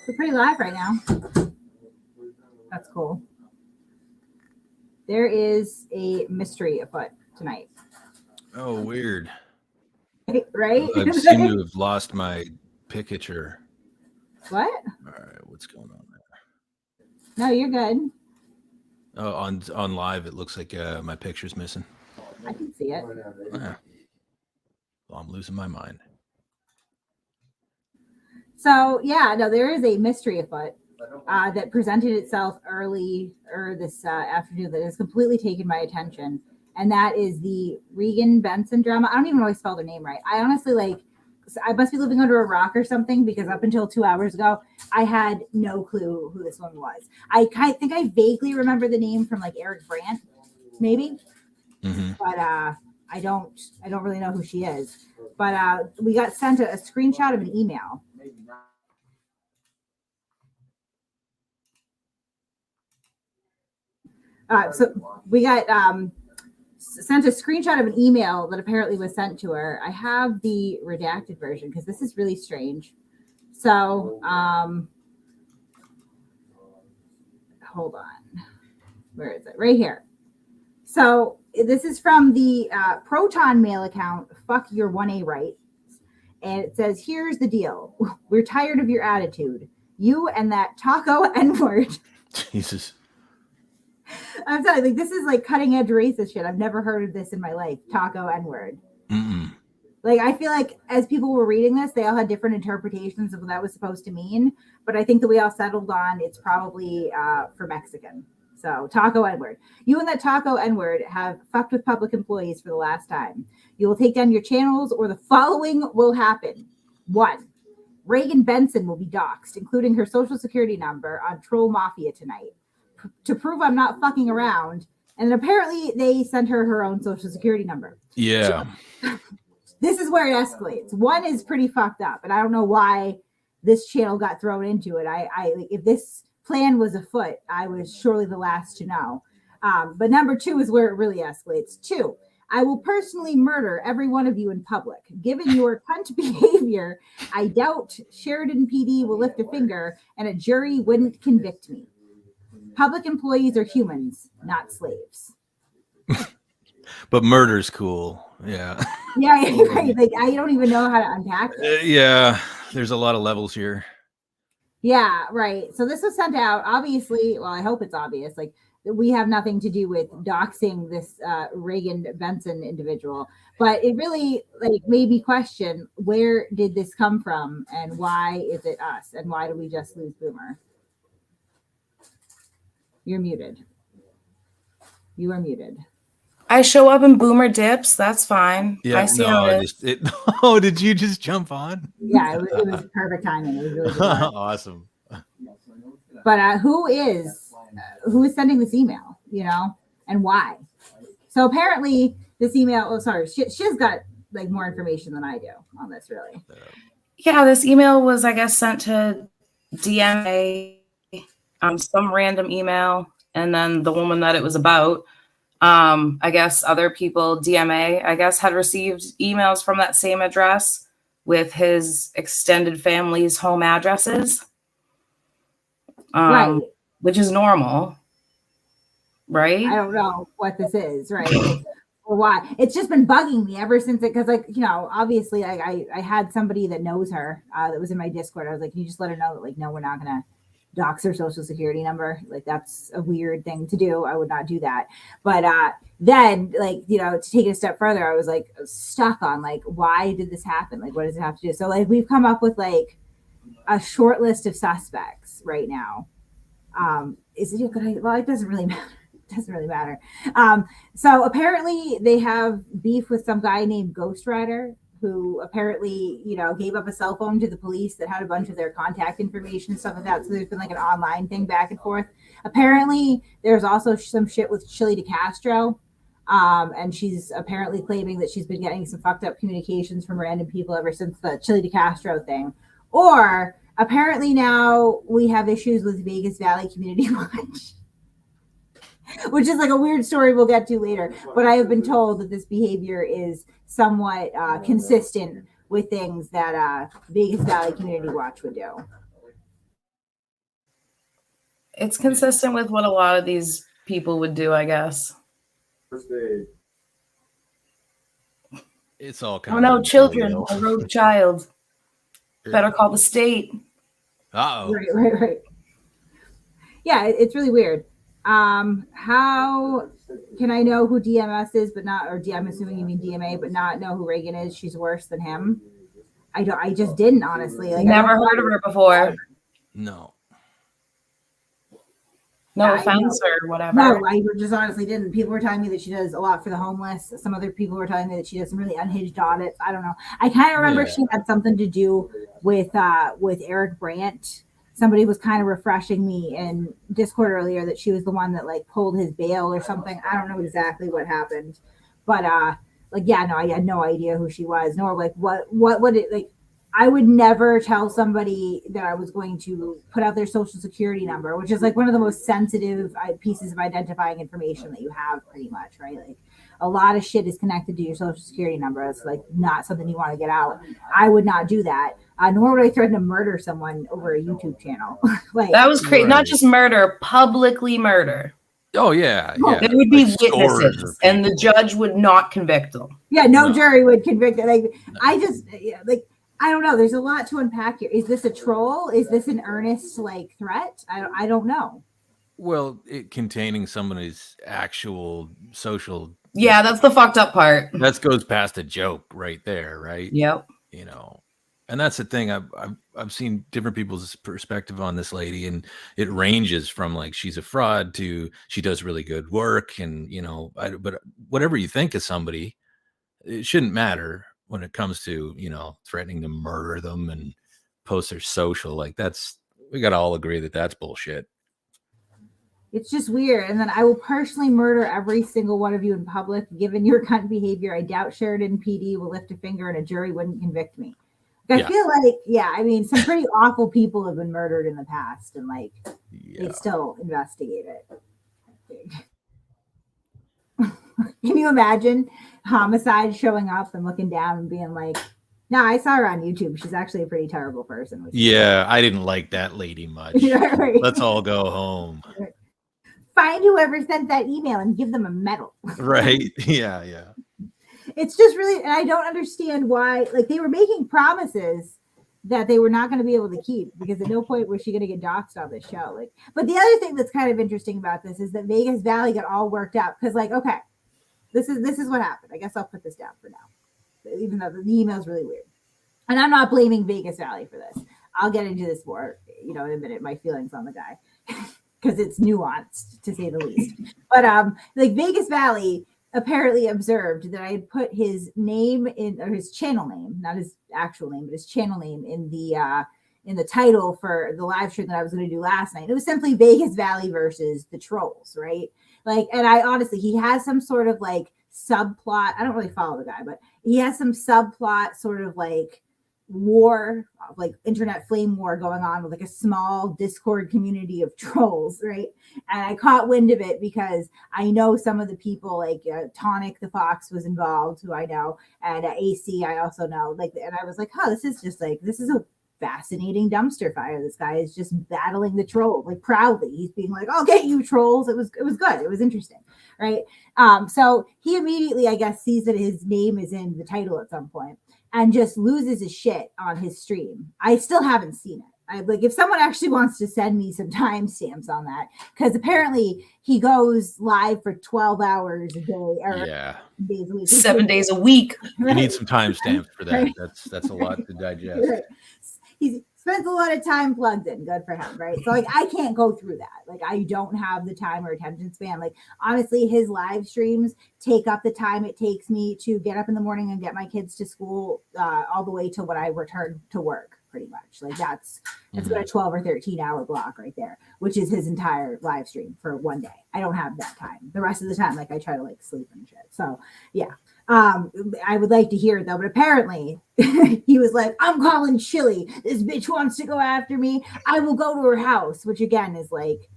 We're pretty live right now. That's cool. There is a mystery afoot tonight. Oh, weird. Right? I seem to have lost my picture. What? All right, what's going on there? No, you're good. Oh, on live, it looks like my picture's missing. I can see it. Yeah. Well, I'm losing my mind. So, yeah, no, there is a mystery afoot that presented itself early or this afternoon that has completely taken my attention. And that is the Regan Benson drama. I don't even know if I spelled her name right. I honestly I must be living under a rock or something, because up until 2 hours ago, I had no clue who this woman was. I think I vaguely remember the name from like Eric Brandt, maybe, but I don't really know who she is. But we got sent a screenshot of an email. So we got sent a screenshot of an email that apparently was sent to her. I have the redacted version because this is really strange. So hold on. Where is it? Right here. So this is from the Proton mail account, Fuck Your 1A Rights. And it says, here's the deal. We're tired of your attitude. You and that taco N-word. Jesus. I'm telling you, this is like cutting edge racist shit. I've never heard of this in my life. Taco N-word. Like, I feel like as people were reading this, they all had different interpretations of what that was supposed to mean. But I think that we all settled on it's probably for Mexican. So taco N-word. You and that taco N-word have fucked with public employees for the last time. You will take down your channels or the following will happen. 1, Regan Benson will be doxxed, including her social security number on Troll Mafia tonight. To prove I'm not fucking around. And apparently they sent her own social security number. Yeah. This is where it escalates. 1 is pretty fucked up, and I don't know why this channel got thrown into it. I if this plan was afoot, I was surely the last to know. But number 2 is where it really escalates. 2, I will personally murder every one of you in public. Given your cunt behavior, I doubt Sheridan PD will lift a finger and a jury wouldn't convict me. Public employees are humans, not slaves. But murder's cool. Yeah. Yeah, right. Like, I don't even know how to unpack this. Yeah, there's a lot of levels here. Yeah, right. So this was sent out. Obviously, well, I hope it's obvious. Like, we have nothing to do with doxing this Regan Benson individual, but it really made me question, where did this come from, and why is it us, and why do we just lose Boomer? You're muted. You are muted. I show up in Boomer dips. That's fine. Yeah, I see how it is. Oh, did you just jump on? Yeah, it was perfect timing. It was really good. Awesome. But who is sending this email? You know, and why? So apparently, this email. Oh, sorry, she's got like more information than I do on this. Really. Yeah, this email was, I guess, sent to DMA, some random email, and then the woman that it was about. I guess other people, DMA, I guess, had received emails from that same address with his extended family's home addresses, right? Which is normal, right? I don't know what this is, right? Or why. It's just been bugging me ever since it, because, like, you know, obviously I had somebody that knows her that was in my Discord. I was like, can you just let her know that, like, no, we're not going to dox her social security number? Like, that's a weird thing to do. I would not do that. But then, like, you know, to take it a step further, I was like stuck on, like, why did this happen? Like, what does it have to do? So, like, we've come up with like a short list of suspects right now. Is it a good idea? Well, it doesn't really matter. It doesn't really matter. So apparently they have beef with some guy named Ghost Rider, who apparently, you know, gave up a cell phone to the police that had a bunch of their contact information and stuff like that. So there's been like an online thing back and forth. Apparently there's also some shit with Chili DeCastro. And she's apparently claiming that she's been getting some fucked up communications from random people ever since the Chili DeCastro thing. Or apparently now we have issues with Vegas Valley Community Watch, which is like a weird story we'll get to later. But I have been told that this behavior is somewhat consistent with things that Vegas Valley Community Watch would do. It's consistent with what a lot of these people would do, I guess. It's all Oh kind no, of children, a rogue child. Better call the state. Uh-oh. Right. Yeah, it's really weird. How can I know who DMS is, but not, or I'm assuming you mean DMA, but not know who Reagan is? She's worse than him. I just didn't, honestly. Like, Never heard of her before. No. No offense or whatever. No, I just honestly didn't. People were telling me that she does a lot for the homeless. Some other people were telling me that she does some really unhinged audits. I don't know. I kind of remember she had something to do with Eric Brandt. Somebody was kind of refreshing me in Discord earlier that she was the one that like pulled his bail or something. I don't know exactly what happened, but like, yeah, no, I had no idea who she was, nor like what would it like. I would never tell somebody that I was going to put out their social security number, which is like one of the most sensitive pieces of identifying information that you have, pretty much, right? Like a lot of shit is connected to your social security number. It's like not something you want to get out. I would not do that. Nor would I threaten to murder someone over a YouTube channel. Like that was crazy. Right. Not just murder, publicly murder. Oh yeah. There would be witnesses, and the judge would not convict them. Yeah, no jury would convict it. Like I just like. I don't know. There's a lot to unpack here. Is this a troll? Is this an earnest like threat? I don't know. Well, containing somebody's actual social. Yeah, that's the fucked up part. That goes past a joke right there, right? Yep. You know, and that's the thing. I've seen different people's perspective on this lady, and it ranges from like she's a fraud to she does really good work, and you know, but whatever you think of somebody, it shouldn't matter when it comes to, you know, threatening to murder them and post their social. Like we got to all agree that that's bullshit. It's just weird. And then I will personally murder every single one of you in public. Given your cunt behavior, I doubt Sheridan PD will lift a finger and a jury wouldn't convict me. I feel like, I mean, some pretty awful people have been murdered in the past, and like they still investigate it. Can you imagine homicide showing up and looking down and being like, no, I saw her on YouTube. She's actually a pretty terrible person. Yeah, I didn't like that lady much. Right. Let's all go home. Find whoever sent that email and give them a medal. Right. Yeah. It's just really, and I don't understand why, like they were making promises that they were not going to be able to keep, because at no point was she going to get doxxed on this show. Like, but the other thing that's kind of interesting about this is that Vegas Valley got all worked up because like, okay, this is what happened. I guess I'll put this down for now, even though the email is really weird. And I'm not blaming Vegas Valley for this. I'll get into this more, in a minute, my feelings on the guy, because it's nuanced to say the least. But like Vegas Valley apparently observed that I had put his name in, or his channel name, not his actual name, but his channel name in the title for the live stream that I was going to do last night. It was simply Vegas Valley versus the trolls, right? Like, and I honestly, he has some sort of like subplot. I don't really follow the guy, but he has some subplot sort of like war, like internet flame war going on with like a small Discord community of trolls, right? And I caught wind of it because I know some of the people, like Tonic the Fox was involved, who I know, and AC I also know. Like, and I was like, oh, this is a fascinating dumpster fire. This guy is just battling the troll like proudly. He's being like, okay, you trolls. It was good. It was interesting, right? So he immediately, I guess, sees that his name is in the title at some point and just loses his shit on his stream. I still haven't seen it. Like, if someone actually wants to send me some timestamps on that, because apparently he goes live for 12 hours a day, or days a week. 7 days a week. Right. You need some timestamps for that. Right. That's a lot to digest. Right. He spends a lot of time plugged in. Good for him, right? So like, I can't go through that. Like, I don't have the time or attention span. Like, honestly, his live streams take up the time it takes me to get up in the morning and get my kids to school, all the way to when I return to work. Pretty much, like that's about a 12 or 13 hour block right there, which is his entire live stream for one day. I don't have that time. The rest of the time, like, I try to like sleep and shit. So yeah, I would like to hear it though, but apparently he was like, I'm calling Chili. This bitch wants to go after me. I will go to her house, which again is like,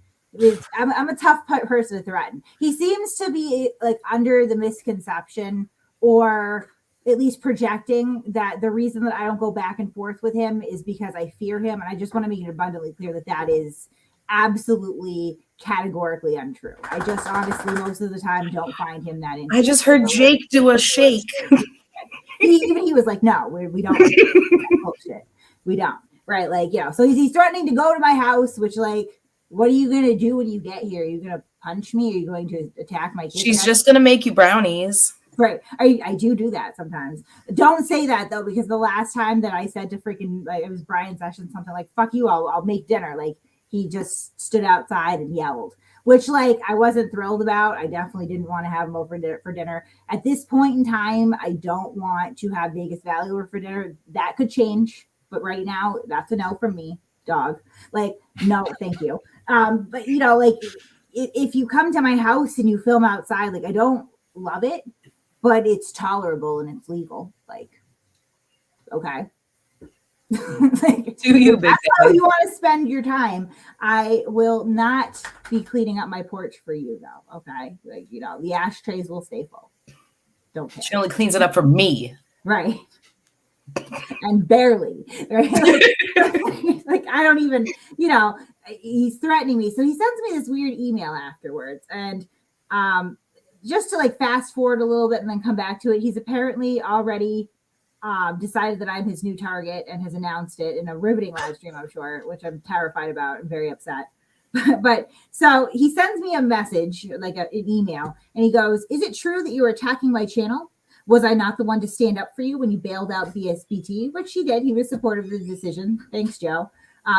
I'm a tough person to threaten. He seems to be like under the misconception, or at least projecting, that the reason that I don't go back and forth with him is because I fear him. And I just want to make it abundantly clear that that is absolutely categorically untrue. I just honestly most of the time don't find him that interesting. I just heard Jake do a shake. He was like, no, we don't bullshit. We don't. Right. Like, so he's threatening to go to my house, which like, what are you going to do when you get here? Are you going to punch me? Are you going to attack my kids? She's just going to make you brownies. Right. I do that sometimes. Don't say that though, because the last time that I said to freaking, like, it was Brian Sessions, something like, fuck you, I'll make dinner. Like, he just stood outside and yelled, which like I wasn't thrilled about. I definitely didn't want to have him over for dinner. At this point in time, I don't want to have Vegas Valley over for dinner. That could change, but right now that's a no from me, dog. Like, no, thank you. But like if you come to my house and you film outside, like I don't love it, but it's tolerable and it's legal. Like, okay. Like, do you, that's how you want to spend your time. I will not be cleaning up my porch for you though. Okay. Like, the ashtrays will stay full. Don't care. She only cleans it up for me. Right. And barely. Right. Like I don't even, he's threatening me. So he sends me this weird email afterwards. And just to like fast forward a little bit and then come back to it, he's apparently already decided that I'm his new target and has announced it in a riveting live stream, I'm sure, which I'm terrified about and very upset. But so he sends me a message, like an email, and he goes, "Is it true that you were attacking my channel? Was I not the one to stand up for you when you bailed out BSBT?" Which he did. He was supportive of the decision. Thanks, Joe.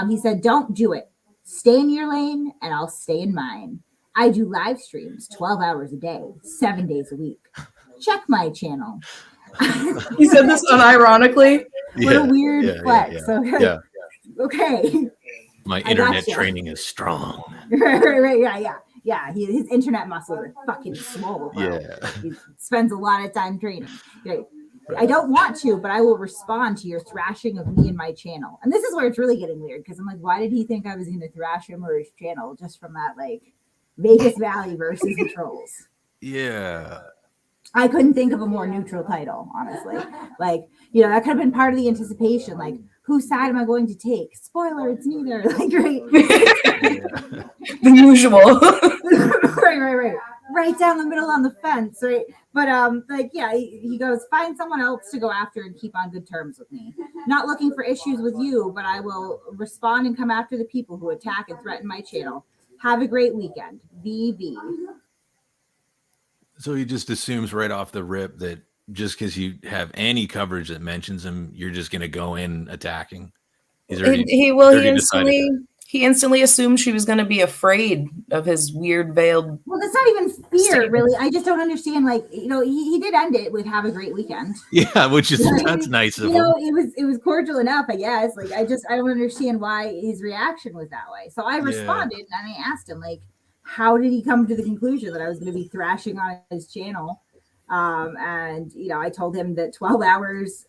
He said, "Don't do it. Stay in your lane and I'll stay in mine. I do live streams 12 hours a day, 7 days a week. Check my channel." He said this unironically. What a weird flex. Yeah. Okay. My internet training is strong. Right. Yeah. His internet muscles are fucking swole. Bro. Yeah. He spends a lot of time training. I don't want to, but I will respond to your thrashing of me and my channel. And this is where it's really getting weird because I'm like, why did he think I was going to thrash him or his channel just from that like Vegas Valley versus the trolls? Yeah. I couldn't think of a more neutral title, honestly. Like, that could have been part of the anticipation. Like, whose side am I going to take? Spoiler, it's neither. Like, right. The usual. Right. Right down the middle on the fence, right? But he goes, "Find someone else to go after and keep on good terms with me. Not looking for issues with you, but I will respond and come after the people who attack and threaten my channel. Have a great weekend. VV." So he just assumes right off the rip that just because you have any coverage that mentions him, you're just going to go in attacking. He instantly assumed she was going to be afraid of his weird veiled. Well, that's not even fear, really. I just don't understand. Like, he did end it with "Have a great weekend." Yeah, which is that's nice of him. It was cordial enough, I guess. Like, I don't understand why his reaction was that way. So I responded and I asked him, like, how did he come to the conclusion that I was going to be thrashing on his channel? And I told him that 12 hours,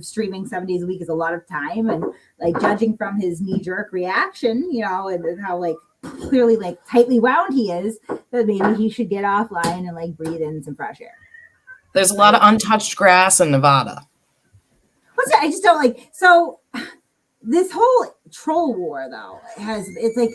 streaming 7 days a week is a lot of time, and like judging from his knee-jerk reaction, and how like clearly like tightly wound he is, that maybe he should get offline and like breathe in some fresh air. There's a lot of untouched grass in Nevada. What's that? I just don't like. So this whole troll war, though, it's like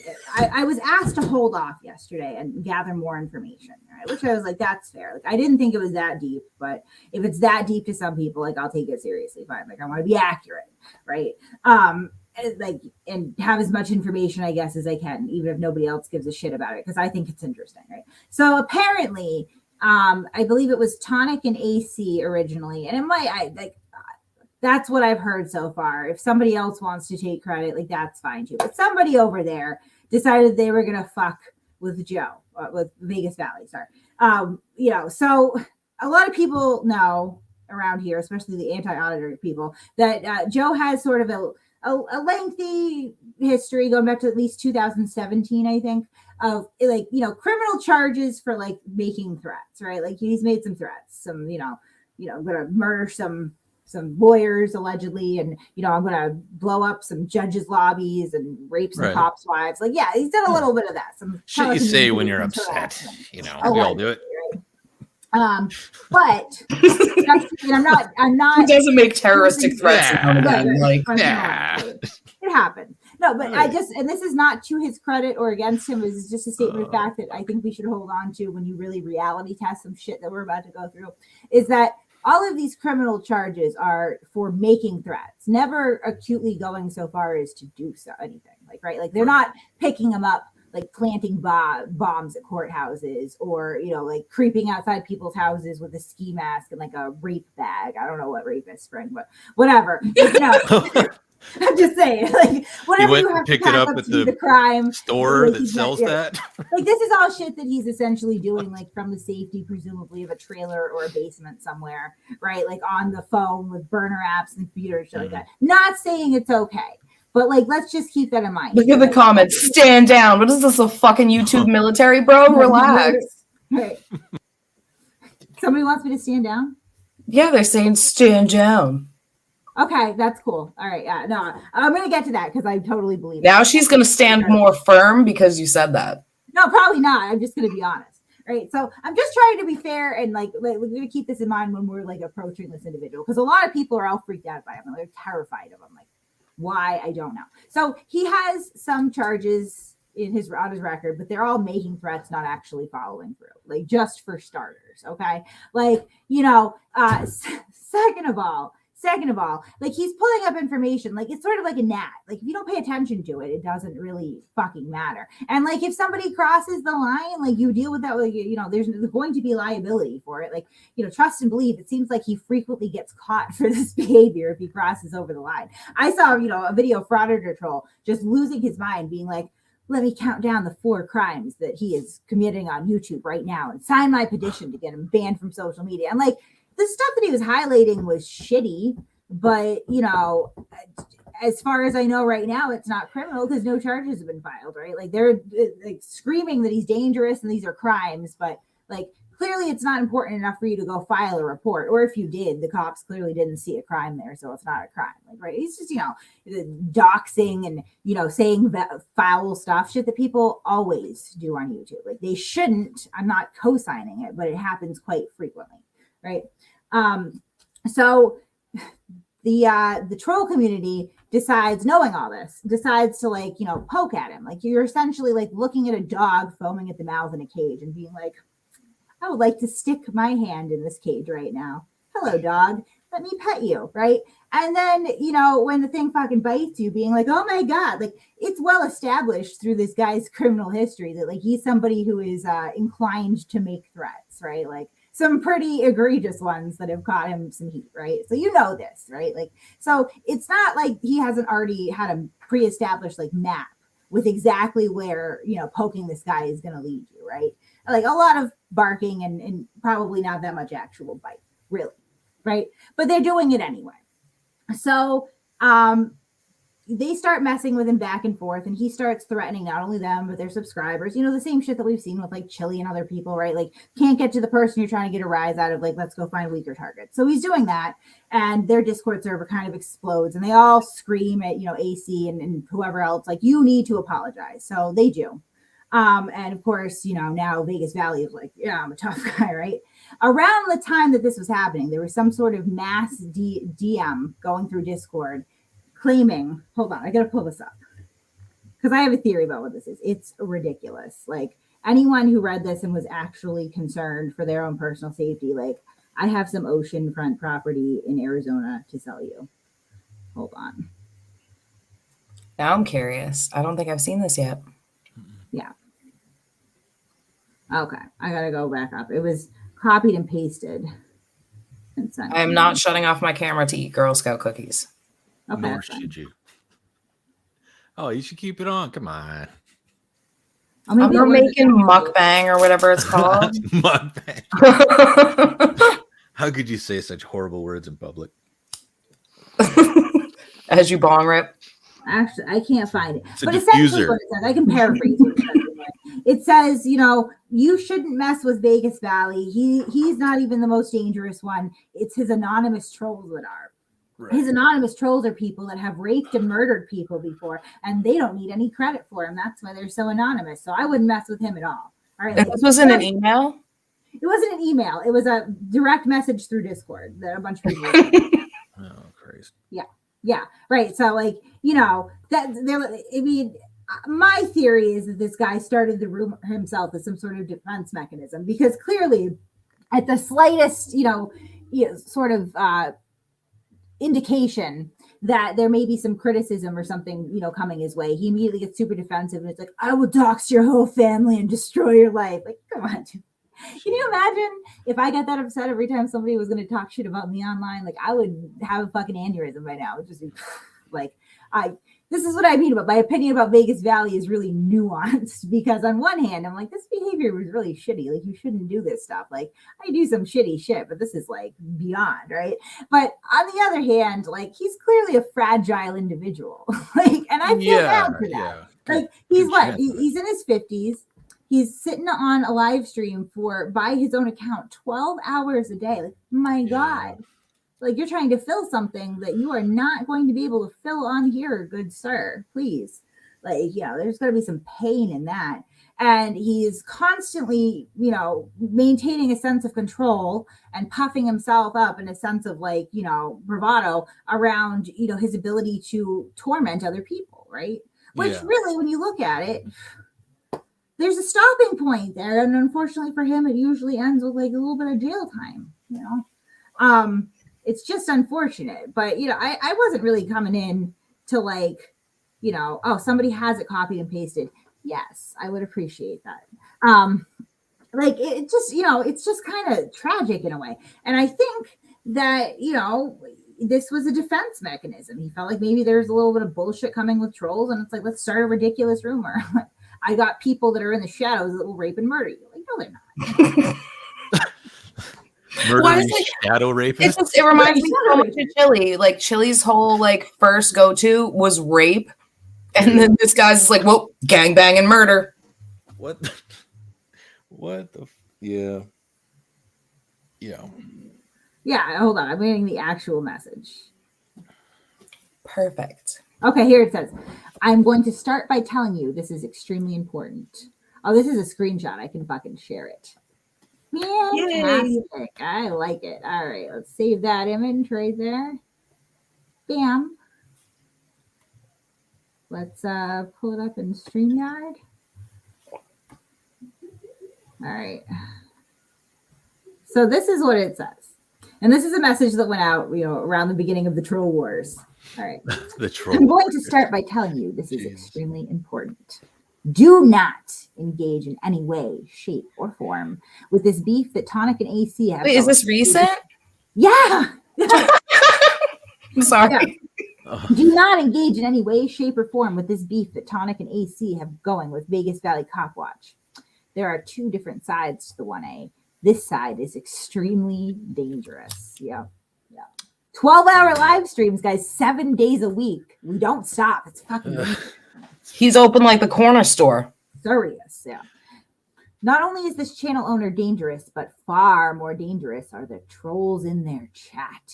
I was asked to hold off yesterday and gather more information, right? Which I was like, that's fair. Like, I didn't think it was that deep, but if it's that deep to some people, like, I'll take it seriously. Fine. Like, I want to be accurate, right? And have as much information, I guess, as I can, even if nobody else gives a shit about it, because I think it's interesting, right? So apparently, I believe it was Tonic and AC originally, and it might, that's what I've heard so far. If somebody else wants to take credit, like, that's fine too. But somebody over there decided they were gonna fuck with Joe, with Vegas Valley. Sorry, So a lot of people know around here, especially the anti-auditor people, that Joe has sort of a lengthy history going back to at least 2017, I think, of criminal charges for like making threats, right? Like, he's made some threats, some I'm gonna murder some lawyers allegedly, and I'm gonna blow up some judges' lobbies and rape some cops' wives. Like, yeah, he's done a little bit of that. Some shit you say when you're upset. We all do it. But I'm not. Who doesn't make terroristic threats? It happens. No, but Right. and this is not to his credit or against him. This is just a statement of fact that I think we should hold on to when you really reality test some shit that we're about to go through, is that all of these criminal charges are for making threats, never acutely going so far as to do so anything. Like, right? Like they're not picking them up, like planting bombs at courthouses, or, you know, like creeping outside people's houses with a ski mask and like a rape bag. I don't know what rapists bring, but whatever. You know, I'm just saying, like, whatever you have to pick pack it up up at to do the the crime store like, that he's sells not- that. Like, this is all shit that he's essentially doing, like, from the safety, presumably, of a trailer or a basement somewhere, right? Like, on the phone with burner apps and computers, shit like that. Not saying it's okay, but, like, let's just keep that in mind. Look at the comments. Stand down. What is this, a fucking YouTube military, bro? Relax. Right. Somebody wants me to stand down? Yeah, they're saying stand down. Okay, that's cool. All right, yeah, no, I'm gonna get to that because I totally believe Now it. she's going to stand more firm because you said that. No, probably not. I'm just gonna be honest, right? So I'm just trying to be fair, and like we're gonna keep this in mind when we're like approaching this individual, because a lot of people are all freaked out by him and they're terrified of him. Like, why? I don't know. So he has some charges on his record, but they're all making threats, not actually following through. Like, just for starters, okay? Like, you know, second of all, like, he's pulling up information. Like, it's sort of like a gnat. Like, if you don't pay attention to it, it doesn't really fucking matter. And like, if somebody crosses the line, like, you deal with that. Like, you know, there's going to be liability for it. Like, you know, trust and believe. It seems like he frequently gets caught for this behavior if he crosses over the line. I saw, you know, a video of Frauditor Troll just losing his mind, being like, let me count down the 4 crimes that he is committing on YouTube right now and sign my petition to get him banned from social media. And like, the stuff that he was highlighting was shitty, but, you know, as far as I know right now, it's not criminal because no charges have been filed, right? Like, they're like screaming that he's dangerous and these are crimes, but like, clearly it's not important enough for you to go file a report. Or if you did, the cops clearly didn't see a crime there, so it's not a crime. Like, right? It's just, you know, doxing and, you know, saying foul stuff, shit that people always do on YouTube. Like, they shouldn't. I'm not co-signing it, but it happens quite frequently, right? So the troll community decides, knowing all this, decides to, like, you know, poke at him. Like, you're essentially like looking at a dog foaming at the mouth in a cage and being like, I would like to stick my hand in this cage right now. Hello, dog. Let me pet you, right? And then, you know, when the thing fucking bites you, being like, oh my God, like, it's well established through this guy's criminal history that, like, he's somebody who is inclined to make threats, right? Like, some pretty egregious ones that have caught him some heat, right? So you know this, right? Like, so it's not like he hasn't already had a pre-established, like, map with exactly where, you know, poking this guy is going to lead you, right? Like, a lot of barking and probably not that much actual bite, really, right? But they're doing it anyway. So they start messing with him back and forth, and he starts threatening not only them, but their subscribers. You know, the same shit that we've seen with, like, Chili and other people, right? Like, can't get to the person you're trying to get a rise out of, like, let's go find weaker targets. So he's doing that, and their Discord server kind of explodes, and they all scream at, you know, AC and whoever else, like, you need to apologize. So they do. And of course, you know, now Vegas Valley is like, yeah, I'm a tough guy, right? Around the time that this was happening, there was some sort of mass DM going through Discord claiming, hold on, I gotta pull this up because I have a theory about what this is. It's ridiculous. Like, anyone who read this and was actually concerned for their own personal safety, like, I have some oceanfront property in Arizona to sell you. Hold on. Now I'm curious. I don't think I've seen this yet. Yeah. Okay, I gotta go back up. It was copied and pasted and sent. I am not shutting off my camera to eat Girl Scout cookies. Okay, Nor that's fine. should you. Oh, you should keep it on. Come on. Oh, maybe We're it was- making mukbang or whatever it's called. Mukbang. How could you say such horrible words in public? As you bong rip. Actually, I can't find it. It's a But essentially diffuser. what it says, I can paraphrase what it says. It says, you know, you shouldn't mess with Vegas Valley. He's not even the most dangerous one. It's his anonymous trolls that are. Right. His anonymous trolls are people that have raped and murdered people before, and they don't need any credit for him. That's why they're so anonymous. So I wouldn't mess with him at all. All right. This was in an email? It wasn't an email. It was a direct message through Discord that a bunch of people. Oh, Christ. Yeah. Yeah, right. So like, you know, that there, I mean, my theory is that this guy started the rumor himself as some sort of defense mechanism, because clearly at the slightest, sort of indication that there may be some criticism or something, coming his way, he immediately gets super defensive and it's like, I will dox your whole family and destroy your life. Like, come on, dude. Can you imagine if I got that upset every time somebody was going to talk shit about me online? Like, I would have a fucking aneurysm by now. It would just be like, this is what I mean about my opinion about Vegas Valley is really nuanced, because on one hand, I'm like, this behavior was really shitty. Like, you shouldn't do this stuff. Like, I do some shitty shit, but this is like beyond, right? But on the other hand, like, he's clearly a fragile individual. Like, and I feel bad for that. Yeah. Like, he's what? He's in his 50s. He's sitting on a live stream for, by his own account, 12 hours a day. Like, my God. Like, you're trying to fill something that you are not going to be able to fill on here, good sir. Please. Like, there's got to be some pain in that. And he's constantly, maintaining a sense of control and puffing himself up in a sense of like, bravado around, his ability to torment other people, right? Which really, when you look at it, there's a stopping point there. And unfortunately for him, it usually ends with like a little bit of jail time, It's just unfortunate, but I wasn't really coming in to like, oh, somebody has it copied and pasted. Yes, I would appreciate that. Like, it just, it's just kind of tragic in a way. And I think that, this was a defense mechanism. He felt like maybe there's a little bit of bullshit coming with trolls, and it's like, let's start a ridiculous rumor. I got people that are in the shadows that will rape and murder you. Like, no, they're not. Murdering shadow rapist. It reminds me so much of Chili. Like, Chili's whole like first go-to was rape, and then this guy's like, well, gangbang and murder. What the? Yeah. Hold on, I'm reading the actual message. Perfect. Okay, here it says, I'm going to start by telling you this is extremely important. Oh, this is a screenshot. I can fucking share it. Fantastic. Yay. I like it. All right, let's save that image right there. Bam. Let's pull it up in StreamYard. All right. So this is what it says. And this is a message that went out, around the beginning of the troll wars. All right. I'm going to start by telling you this is extremely important. Do not engage in any way, shape, or form with this beef that Tonic and AC have. Wait, is this recent? Yeah. I'm sorry. Yeah. Do not engage in any way, shape, or form with this beef that Tonic and AC have going with Vegas Valley Cop Watch. There are two different sides to the 1A. This side is extremely dangerous. Yeah. 12-hour live streams, guys, 7 days a week. We don't stop. It's fucking dangerous. He's open like the corner store. Serious, yeah. Not only is this channel owner dangerous, but far more dangerous are the trolls in their chat.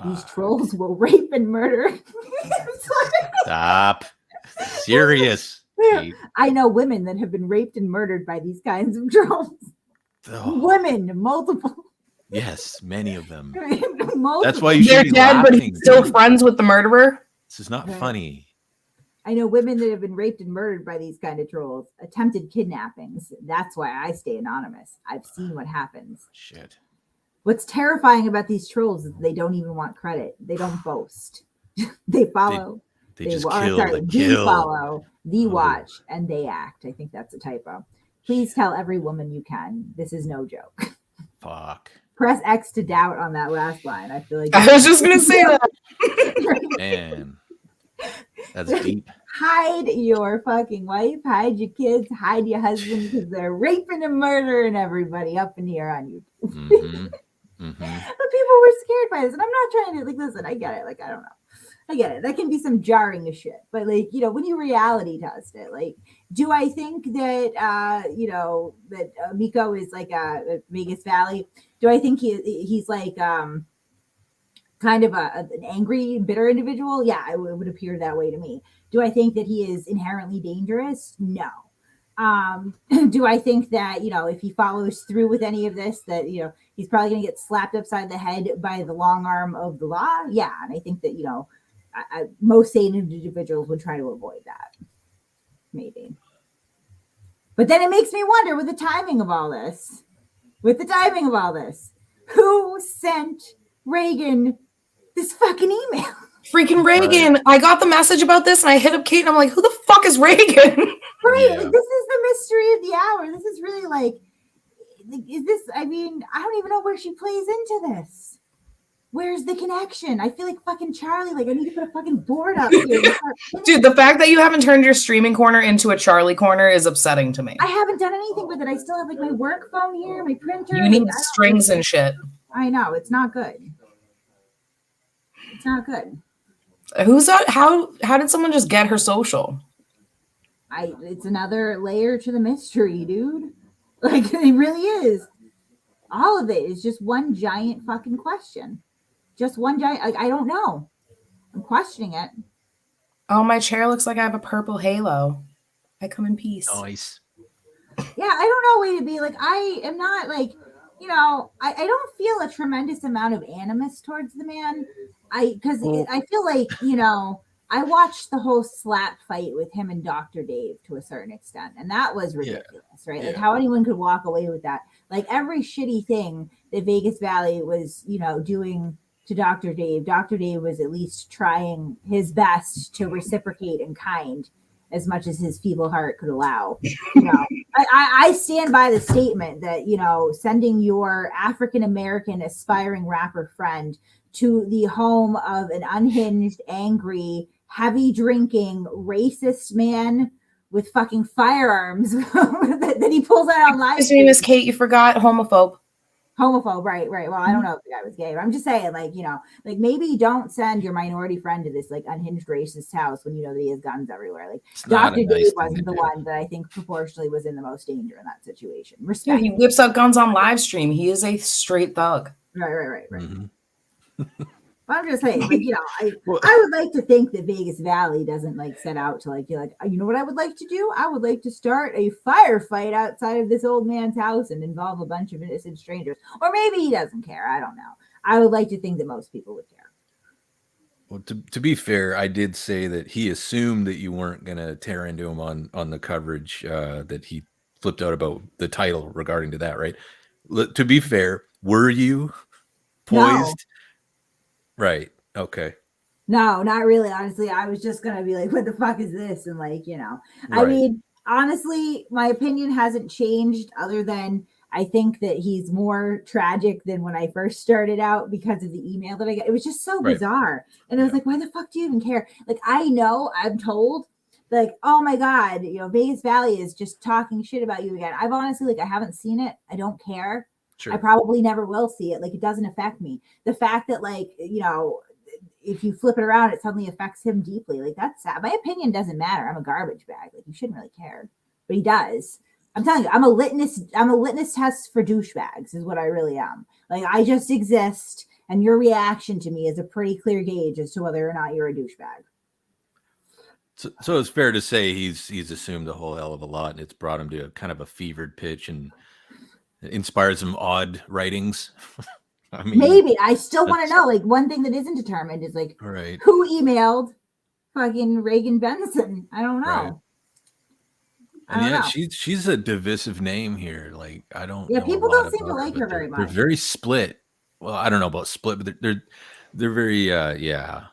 These trolls will rape and murder. Stop. Serious. I know women that have been raped and murdered by these kinds of trolls. Oh. Women, multiple. Yes, many of them. Multiple. That's why you should be dead, laughing. But he's still friends with the murderer. This is not funny. I know women that have been raped and murdered by these kind of trolls. Attempted kidnappings. That's why I stay anonymous. I've seen what happens. Shit. What's terrifying about these trolls is they don't even want credit. They don't boast. They follow. They just kill. Follow, they watch, and they act. I think that's a typo. Please tell every woman you can. This is no joke. Fuck. Press X to doubt on that last line. I feel like I was just gonna say that. Man, that's deep. Hide your fucking wife, hide your kids, hide your husband, because they're raping and murdering everybody up in here on YouTube. Mm-hmm. Mm-hmm. But people were scared by this, and I'm not trying to listen. I get it. I don't know. I get it. That can be some jarring as shit. But when you reality test it, do I think that that Miko is like a Vegas Valley? Do I think he's like kind of an angry, bitter individual? Yeah, it would appear that way to me. Do I think that he is inherently dangerous? No. Do I think that, if he follows through with any of this, that, he's probably going to get slapped upside the head by the long arm of the law? Yeah. And I think that, most sane individuals would try to avoid that. Maybe. But then it makes me wonder with the timing of all this, who sent Reagan this fucking email? Freaking Reagan. Right. I got the message about this and I hit up Kate and I'm like, who the fuck is Reagan? Right. Yeah. Like, this is the mystery of the hour. This is really like, is this, I mean, I don't even know where she plays into this. Where's the connection? I feel like fucking Charlie. Like, I need to put a fucking board up here. Dude, the fact that you haven't turned your streaming corner into a Charlie corner is upsetting to me. I haven't done anything with it. I still have like my work phone here, my printer. You need strings and shit. I know. It's not good. It's not good. Who's that? How did someone just get her social? It's another layer to the mystery, dude. Like, it really is. All of it is just one giant fucking question. Just one giant, like, I don't know. I'm questioning it. Oh, my chair looks like I have a purple halo. I come in peace. Nice. Yeah, I don't know a way to be like, I am not like, you know, I don't feel a tremendous amount of animus towards the man. Because I feel like, you know, I watched the whole slap fight with him and Dr. Dave to a certain extent. And that was ridiculous, right? Like how anyone could walk away with that. Like every shitty thing that Vegas Valley was, you know, doing to Dr. Dave was at least trying his best to reciprocate in kind as much as his feeble heart could allow. You know, I stand by the statement that, you know, sending your African-American aspiring rapper friend to the home of an unhinged, angry, heavy drinking, racist man with fucking firearms that he pulls out on live. His name is Kate. You forgot homophobe. Homophobe, right. Well, I don't know if the guy was gay, but I'm just saying, like, you know, like maybe don't send your minority friend to this like unhinged racist house when you know that he has guns everywhere. Like Dr. Dave wasn't the one that I think proportionally was in the most danger in that situation. Respect. Yeah, he whips out guns on live stream. He is a straight thug. Right. Mm-hmm. I'm just saying, like, you know, I would like to think that Vegas Valley doesn't like set out to like, you're like, you know what I would like to do? I would like to start a firefight outside of this old man's house and involve a bunch of innocent strangers. Or maybe he doesn't care. I don't know. I would like to think that most people would care. Well, to be fair, I did say that he assumed that you weren't going to tear into him on the coverage that he flipped out about the title regarding to that, right? To be fair, were you poised? No. Right. Okay. No, not really. Honestly, I was just going to be like, what the fuck is this? And like, you know, right. I mean, honestly, my opinion hasn't changed other than I think that he's more tragic than when I first started out because of the email that I got. It was just so bizarre. And I was like, why the fuck do you even care? Like, I know I'm told like, oh my God, you know, Vegas Valley is just talking shit about you again. I've honestly, like, I haven't seen it. I don't care. Sure. I probably never will see it. Like, it doesn't affect me. The fact that, like, you know, if you flip it around, it suddenly affects him deeply. Like, that's sad. My opinion doesn't matter. I'm a garbage bag. Like, you shouldn't really care, but he does. I'm telling you, I'm a litmus test for douchebags is what I really am. Like, I just exist, and your reaction to me is a pretty clear gauge as to whether or not you're a douchebag. So it's fair to say he's assumed a whole hell of a lot, and it's brought him to a kind of a fevered pitch and inspired some odd writings. I mean, maybe I still want to know. Like, one thing that isn't determined is like, who emailed fucking Reagan Benson? I don't know. Right. And yeah, she's a divisive name here. Like, I don't. Yeah, people don't seem to like her very much. They're very split. Well, I don't know about split, but they're very animated.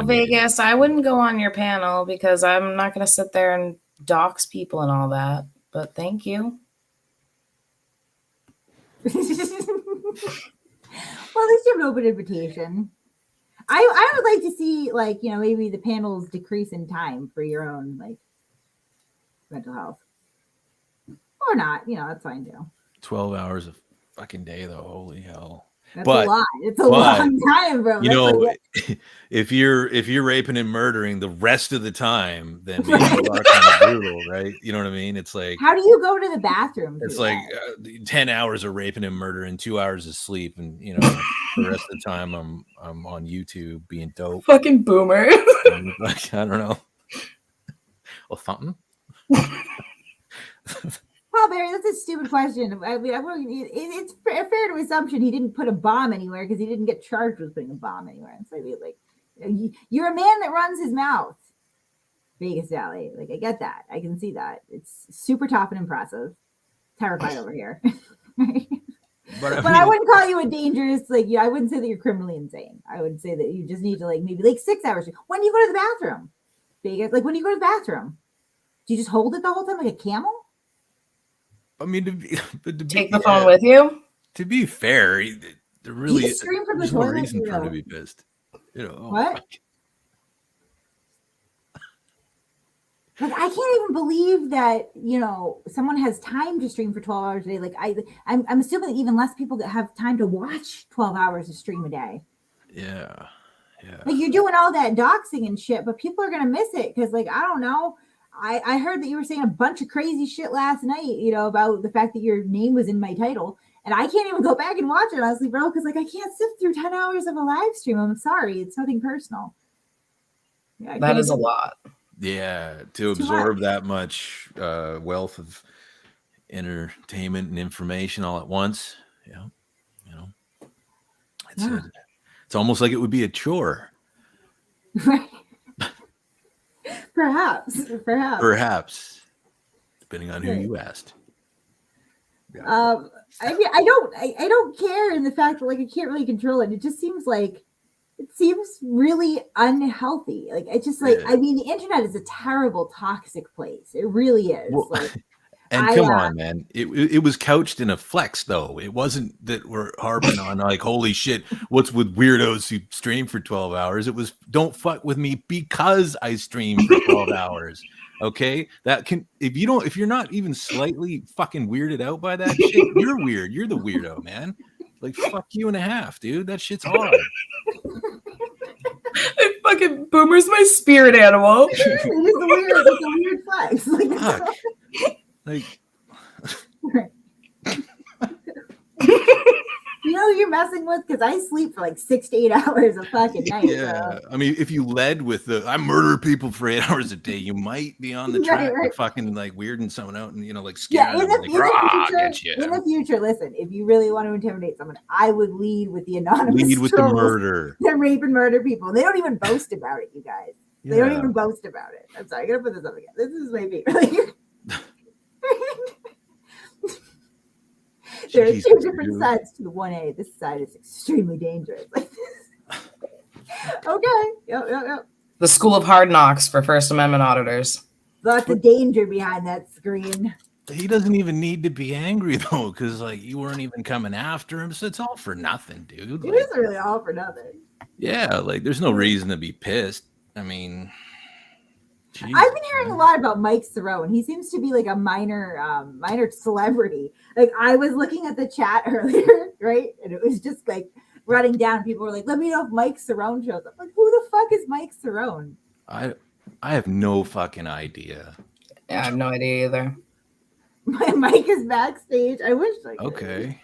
Vegas, I wouldn't go on your panel because I'm not going to sit there and dox people and all that. But thank you. Well, at least you have an open invitation. I would like to see, like, you know, maybe the panels decrease in time for your own, like, mental health. Or not, you know, that's fine too. 12 hours a fucking day, though. Holy hell. That's a lot. It's a long time, bro. You know, if you're raping and murdering the rest of the time, then maybe you are kind of brutal, right? You know what I mean? It's like, how do you go to the bathroom? It's like 10 hours of raping and murdering, 2 hours of sleep, and you know, the rest of the time I'm on YouTube being dope. Fucking boomer. Like, I don't know. Well, something. Well, Barry, that's a stupid question. I mean, it's fair to assumption he didn't put a bomb anywhere because he didn't get charged with putting a bomb anywhere. And so maybe like You're a man that runs his mouth. Vegas Valley. Like, I get that. I can see that. It's super tough and impressive. Terrified over here. But I wouldn't call you a dangerous, like, I wouldn't say that you're criminally insane. I would say that you just need to, like, maybe like 6 hours. When do you go to the bathroom? Vegas, like, when do you go to the bathroom? Do you just hold it the whole time like a camel? I mean, take the phone with you. To be fair, there really is no reason for him to be pissed. What? Like, I can't even believe that, someone has time to stream for 12 hours a day. Like, I'm assuming that even less people have time to watch 12 hours of stream a day. Yeah. Like, you're doing all that doxing and shit, but people are going to miss it because, like, I don't know. I heard that you were saying a bunch of crazy shit last night, about the fact that your name was in my title. And I can't even go back and watch it, honestly, bro, because, like, I can't sift through 10 hours of a live stream. I'm sorry. It's nothing personal. Yeah, that is a lot. Yeah, to absorb that much wealth of entertainment and information all at once. Yeah, it's almost like it would be a chore. Right. Perhaps, depending on who you asked. Yeah. I mean, I don't care in the fact that, like, I can't really control it. It just seems really unhealthy. Like, it's just like, I mean, the internet is a terrible, toxic place. It really is. Well, like, and come on, man. It was couched in a flex, though. It wasn't that we're harping on, like, holy shit, what's with weirdos who stream for 12 hours? It was, don't fuck with me because I stream for 12 hours. Okay? If you're not even slightly fucking weirded out by that shit, you're weird. You're the weirdo, man. Like, fuck you and a half, dude. That shit's hard. Fucking Boomer's my spirit animal. It's a weird flex. Like, who you're messing with? Because I sleep for like 6 to 8 hours a fucking night. Yeah, I mean, if you led with I murder people for 8 hours a day, you might be on the track of fucking, like, weirding someone out and, like, scaring them. In the future, listen, if you really want to intimidate someone, I would lead with the anonymous. Lead with the murder. They rape and murder people. They don't even boast about it, you guys. They don't even boast about it. I'm sorry, I gotta put this up again. This is my favorite. There are two different sides to the 1A. This side is extremely dangerous. Okay. Yep. The School of Hard Knocks for First Amendment auditors. Lots of danger behind that screen. He doesn't even need to be angry, though, because, like, you weren't even coming after him, so it's all for nothing, dude. It isn't really all for nothing. Yeah, like, there's no reason to be pissed. I mean, Jesus, I've been hearing a lot about Mike Cerrone. He seems to be like a minor celebrity. Like, I was looking at the chat earlier, right? And it was just like running down. People were like, let me know if Mike Cerrone shows up. Like, who the fuck is Mike Cerrone? I have no fucking idea. Yeah, I have no idea either. Mike is backstage. I wish I could. Okay.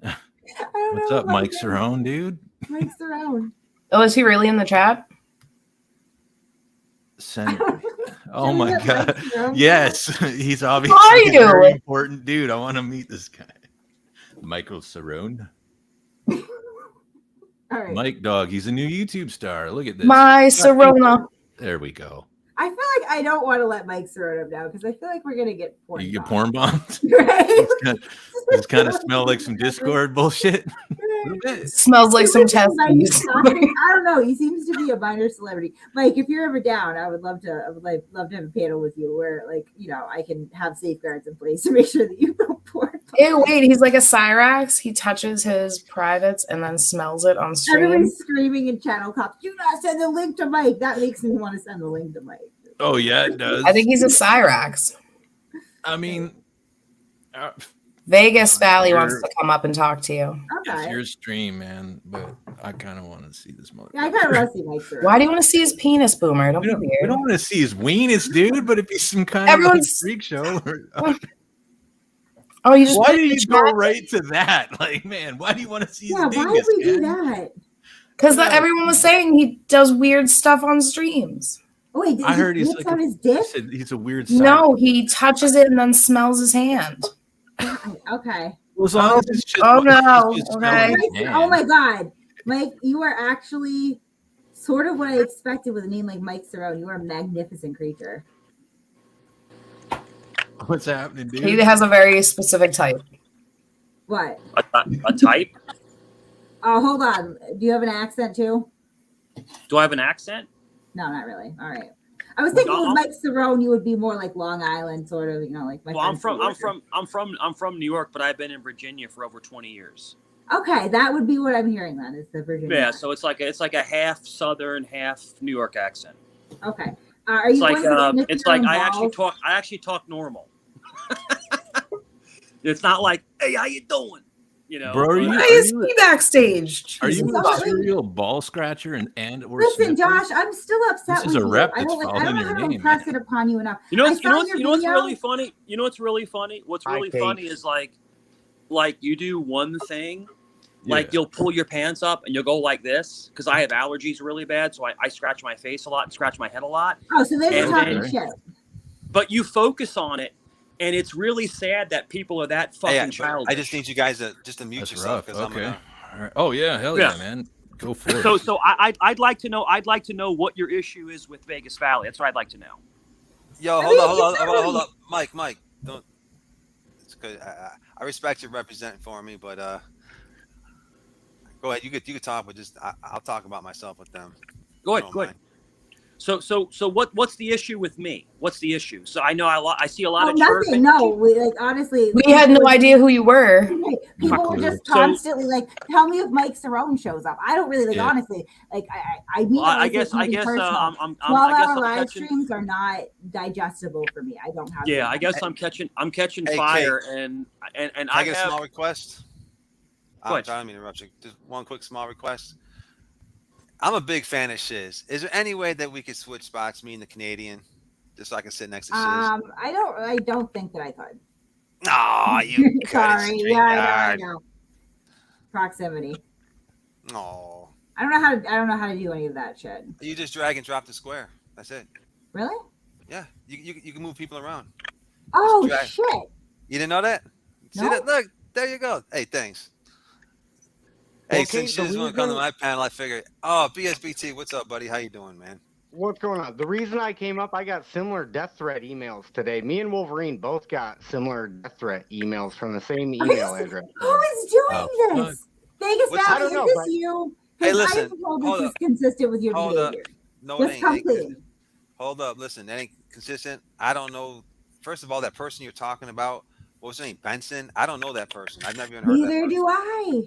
What's up, Mike Cerrone, dude? Mike Cerrone. Oh, is he really in the chat? Oh my god! Yes, he's obviously a very important dude. I want to meet this guy, Michael Cerrone. All right. Mike Dog. He's a new YouTube star. Look at this. My Cerrone. There we go. I feel like I don't want to let Mike Cerrone up now because I feel like we're gonna get porn. You get porn bombed. Right? This kind of smell like some Discord bullshit. Smells like some testes. I don't know. He seems to be a minor celebrity. Mike, if you're ever down, I would love to have a panel with you where, like, I can have safeguards in place to make sure that you go porn. Ew, wait, he's like a Cyrax. He touches his privates and then smells it on stream. Everybody's screaming in channel cops. Do not send the link to Mike. That makes me want to send the link to Mike. Oh yeah, it does. I think he's a Cyrax. I mean, Vegas Valley wants to come up and talk to you. Okay. It's your stream, man, but I kind of want to see this motherfucker. Yeah, I kind of want to see Mike Cerrone. Why do you want to see his penis, Boomer? Don't be weird. We don't want to see his weenus, dude, but if he's some kind of like freak show. Oh, you just why do you go right to that? Like, man, why do you want to see his dingus, why did we do that? Because everyone was saying he does weird stuff on streams. Oh, wait, I heard he's like on his dick? He's a weird. No, he touches it and then smells his hand. Okay. Well, as long as it's just no. Okay. Oh my god. Mike, you are actually sort of what I expected with a name like Mike Cerrone. You are a magnificent creature. What's happening, dude? He has a very specific type. What? A type? Oh, hold on. Do you have an accent too? Do I have an accent? No, not really. All right. I was thinking with Mike Cerrone, you would be more like Long Island, sort of, like my. Well, I'm from New York, but I've been in Virginia for over 20 years. Okay, that would be what I'm hearing then. Is the Virginia? Yeah, so it's like a half Southern, half New York accent. Okay. Are you? It's like I actually talk normal. It's not like, hey, how you doing? Bro, are you backstage? Are you a serial ball scratcher and or listen, sniffer? Josh? I'm still upset. This is a rep that's I don't know how to impress it upon you enough. You know what's really funny? You know what's really funny? What's really funny is like you do one thing, like you'll pull your pants up and you'll go like this because I have allergies really bad, so I scratch my face a lot and scratch my head a lot. Oh, so they're just talking shit. But you focus on it. And it's really sad that people are that fucking childish. I just need you guys to just mute yourself. Okay. All right. Oh yeah, hell yeah, man. Go for it. So I'd like to know what your issue is with Vegas Valley. That's what I'd like to know. Hold on, Mike. Don't. It's good. I respect you representing for me, but go ahead. You could talk, but just I'll talk about myself with them. Go ahead. So what's the issue with me? What's the issue? So I know I see a lot of nothing. No, honestly, we had no idea who you were. People were just constantly like, tell me if Mike Cerrone shows up. I don't really honestly I mean, I guess 12-hour live streams are not digestible for me. I don't have. Yeah, I guess I'm catching fire, Kate, and I get a small request. I'm trying to interrupt you. Just one quick small request. I'm a big fan of Shiz. Is there any way that we could switch spots, me and the Canadian, just so I can sit next to Shiz? I don't think that I could. Oh, you sorry. Yeah, I know. Proximity. Oh. I don't know how to do any of that shit. You just drag and drop the square. That's it. Really? Yeah. You can move people around. Oh shit. You didn't know that? No. See that? Look, there you go. Hey, thanks. Hey, since Shiz want to come to my panel, I figured, BSBT, what's up, buddy? How you doing, man? What's going on? The reason I came up, I got similar death threat emails today. Me and Wolverine both got similar death threat emails from the same email address. Who is doing this? Vegas Valley, is this you? Hey, listen. I was told this is consistent with your behavior. No, it ain't. Hold up. Listen, that ain't consistent. I don't know. First of all, that person you're talking about, what was his name? Benson? I don't know that person. I've never even heard of that. Neither do I.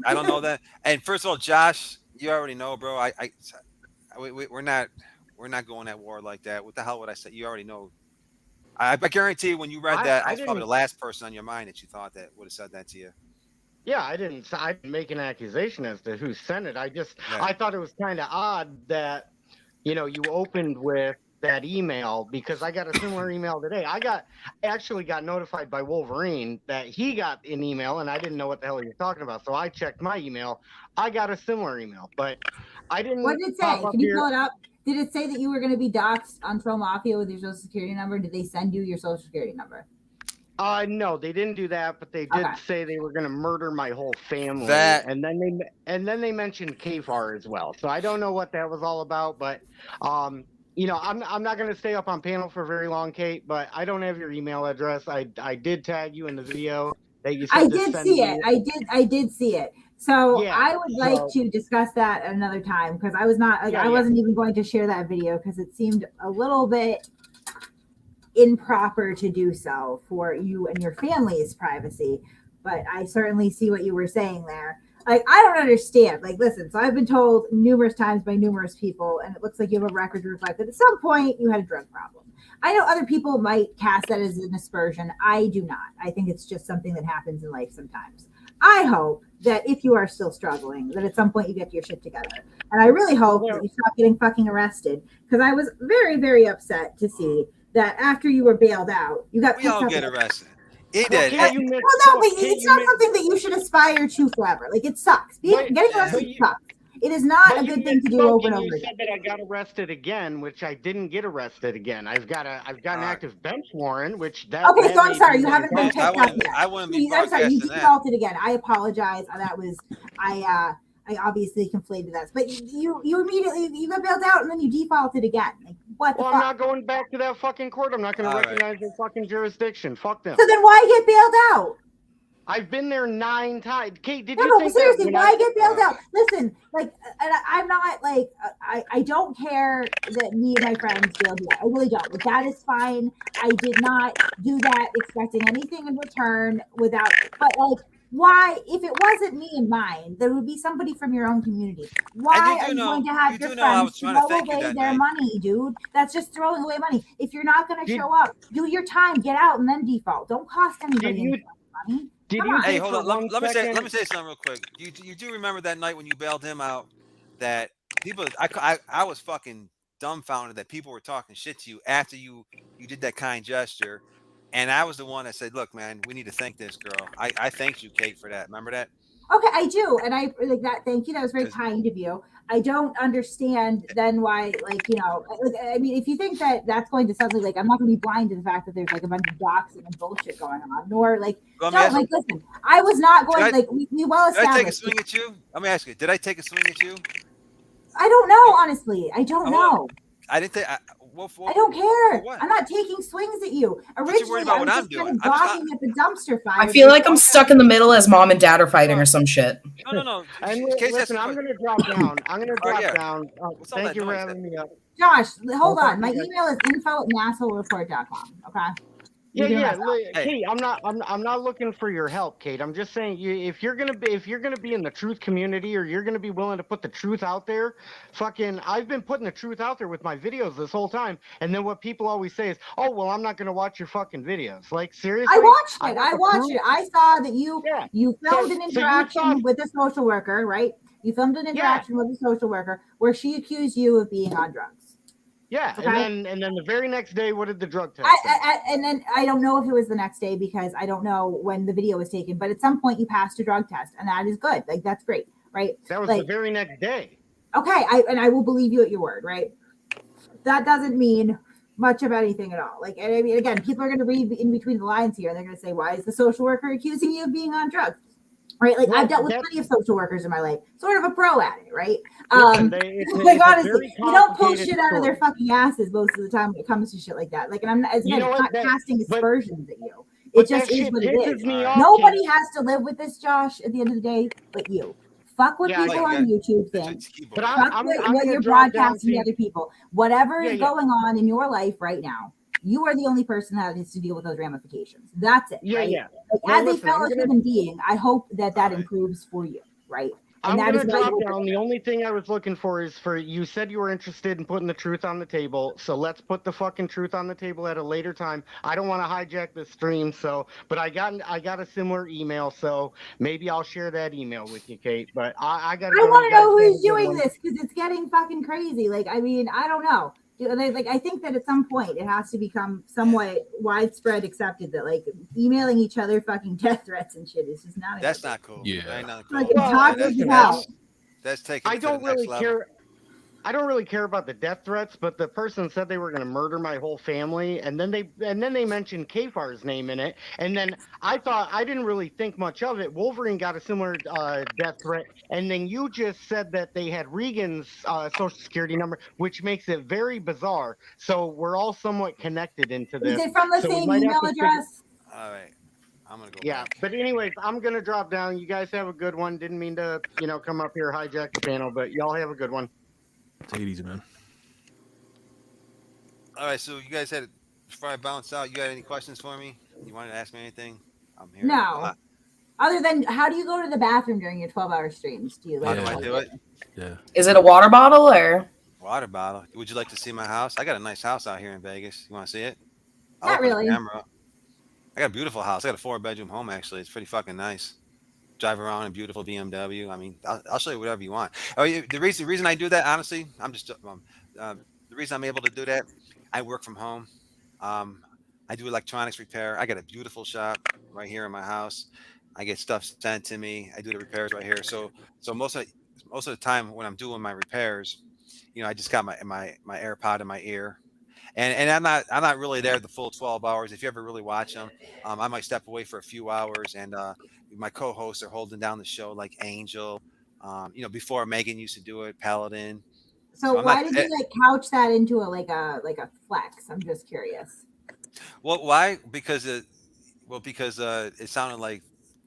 I don't know that. And first of all, Josh, you already know, bro. We're not going at war like that. What the hell would I say? You already know. I guarantee when you read that, I was probably the last person on your mind that you thought that would have said that to you. Yeah, I didn't make an accusation as to who sent it. I thought it was kind of odd that, you opened with that email because I got a similar email today. I actually got notified by Wolverine that he got an email and I didn't know what the hell he was talking about. So I checked my email. I got a similar email, but I didn't. What did it say? Can you pull it up? Did it say that you were going to be doxxed on Throw Mafia with your social security number? Did they send you your social security number? No, they didn't do that, but they did say they were going to murder my whole family. And then they mentioned KFAR as well. So I don't know what that was all about, but I'm not going to stay up on panel for very long, Kate, but I don't have your email address. I did tag you in the video that you said I did see it. I did see it. So yeah, I would like to discuss that at another time because I was not I wasn't even going to share that video because it seemed a little bit improper to do so for you and your family's privacy. But I certainly see what you were saying there. Like, I don't understand. Like, listen, so I've been told numerous times by numerous people, and it looks like you have a record to reflect that at some point you had a drug problem. I know other people might cast that as an aspersion. I do not. I think it's just something that happens in life sometimes. I hope that if you are still struggling, that at some point you get your shit together. And I really hope that you stop getting fucking arrested, because I was very, very upset to see that after you were bailed out, you got. We all get arrested. It did. It's not something that you should aspire to forever. Like, it sucks. Getting arrested sucks. It is not But a you good thing to do misspoke over and and over you again. said that I got arrested again, which I didn't get arrested again. I've got an active bench warrant, which that. Okay, that so I'm may sorry, be you haven't been what picked you're up yet. I wouldn't be I'm sorry, you broadcasting that. defaulted again. I apologize. That was I obviously conflated that. But you immediately you got bailed out and then you defaulted again. Like what the Well, fuck? I'm not going back to that fucking court. I'm not going to All right. recognize their fucking jurisdiction. Fuck them. So then why get bailed out? I've been there 9 times. Kate, did No, you no, think seriously, that why get bailed out? Listen, like, and I'm not like, I don't care that me and my friends bailed you out. I really don't. Like, that is fine. I did not do that expecting anything in return without, but like, why, if it wasn't me and mine, there would be somebody from your own community. Why are you going to have your friends throw away their money, dude? That's just throwing away money. If you're not going to show up, do your time, get out, and then default. Don't cost anybody any money. Hey, hold on. Let me say something real quick. You do remember that night when you bailed him out? That people, I was fucking dumbfounded that people were talking shit to you after you did that kind gesture, and I was the one that said, "Look, man, we need to thank this girl." I thanked you, Kate, for that. Remember that? Okay, I do, and I like that. Thank you. That was very kind of you. I don't understand then why, like, you know, like, I mean, if you think that that's going to suddenly, like, I'm not going to be blind to the fact that there's like a bunch of doxing and bullshit going on, nor like, don't like, listen, I was not going, like, we well established. Did I take a swing at you? Let me ask you, did I take a swing at you? I don't know, honestly. I don't know. I didn't take. I don't care. I'm not taking swings at you. Originally, I was just kind of gawking at the dumpster fire. I feel like I'm stuck in the middle as mom and dad are fighting or some shit. No. Listen, I'm going to drop down. Down. Thank you for having me up. Josh, hold on. My email is info@massholereport.com. Okay. Yeah. Kate, I'm not looking for your help, Kate. I'm just saying, if you're gonna be in the truth community, or you're gonna be willing to put the truth out there, fucking, I've been putting the truth out there with my videos this whole time, and then what people always say is, "Oh, well, I'm not gonna watch your fucking videos." Like, seriously? I watched it. I saw that you filmed an interaction with a social worker, right? You filmed an interaction with a social worker where she accused you of being on drugs. Yeah, okay. and then the very next day, what did the drug test? And then I don't know if it was the next day because I don't know when the video was taken, but at some point you passed a drug test, and that is good. Like, that's great, right? That was the very next day. Okay, I will believe you at your word, right? That doesn't mean much of anything at all. Like, and I mean, again, people are going to read in between the lines here, and they're going to say, "Why is the social worker accusing you of being on drugs?" Right? Like, I've dealt with plenty of social workers in my life, sort of a pro at it, right? Like, honestly, you don't pull shit out of their fucking asses most of the time when it comes to shit like that. Like, and I'm not casting aspersions at you. It just is what it is. Nobody has to live with this, Josh, at the end of the day, but you. Fuck what people on YouTube think. Fuck what you're broadcasting to other people. Whatever is going on in your life right now, you are the only person that has to deal with those ramifications. That's it. Right? Like, as a fellow human being, I hope that improves for you, right? I'm going to drop down. The only thing I was looking for is you said you were interested in putting the truth on the table. So let's put the fucking truth on the table at a later time. I don't want to hijack the stream. But I got a similar email. So maybe I'll share that email with you, Kate. But I got to want to know who's doing this because it's getting fucking crazy. Like, I mean, I don't know. Like, I think that at some point it has to become somewhat widespread accepted that, like, emailing each other fucking death threats and shit is just not. That's not cool. Yeah, not cool. Like, that's taking. I don't really care. I don't really care about the death threats, but the person said they were going to murder my whole family, and then they mentioned Kafar's name in it, and then I didn't really think much of it. Wolverine got a similar death threat, and then you just said that they had Regan's social security number, which makes it very bizarre. So we're all somewhat connected into this. Is it from the same email address? All right. I'm gonna go. Yeah, but anyways, I'm gonna drop down. You guys have a good one. Didn't mean to, come up here hijack the panel, but y'all have a good one. Take it easy, man. All right, so you guys had, before I bounce out, you got any questions for me? You wanted to ask me anything? I'm here. No. Other than, how do you go to the bathroom during your 12-hour streams? Do you how do I do it? Yeah. Is it a water bottle or? Water bottle. Would you like to see my house? I got a nice house out here in Vegas. You want to see it? Not really. I got a beautiful house. I got a 4-bedroom home, actually. It's pretty fucking nice. Drive around in a beautiful BMW. I mean, I'll show you whatever you want. The reason I do that, honestly, I'm just the reason I'm able to do that. I work from home. I do electronics repair. I got a beautiful shop right here in my house. I get stuff sent to me. I do the repairs right here. So most of most of the time when I'm doing my repairs, you know, I just got my AirPod in my ear, and I'm not really there the full 12 hours. If you ever really watch them, I might step away for a few hours, and my co-hosts are holding down the show like Angel. You know, before Megan used to do it, Paladin. So why did you like couch that into a flex? I'm just curious. Well, why? Because it sounded like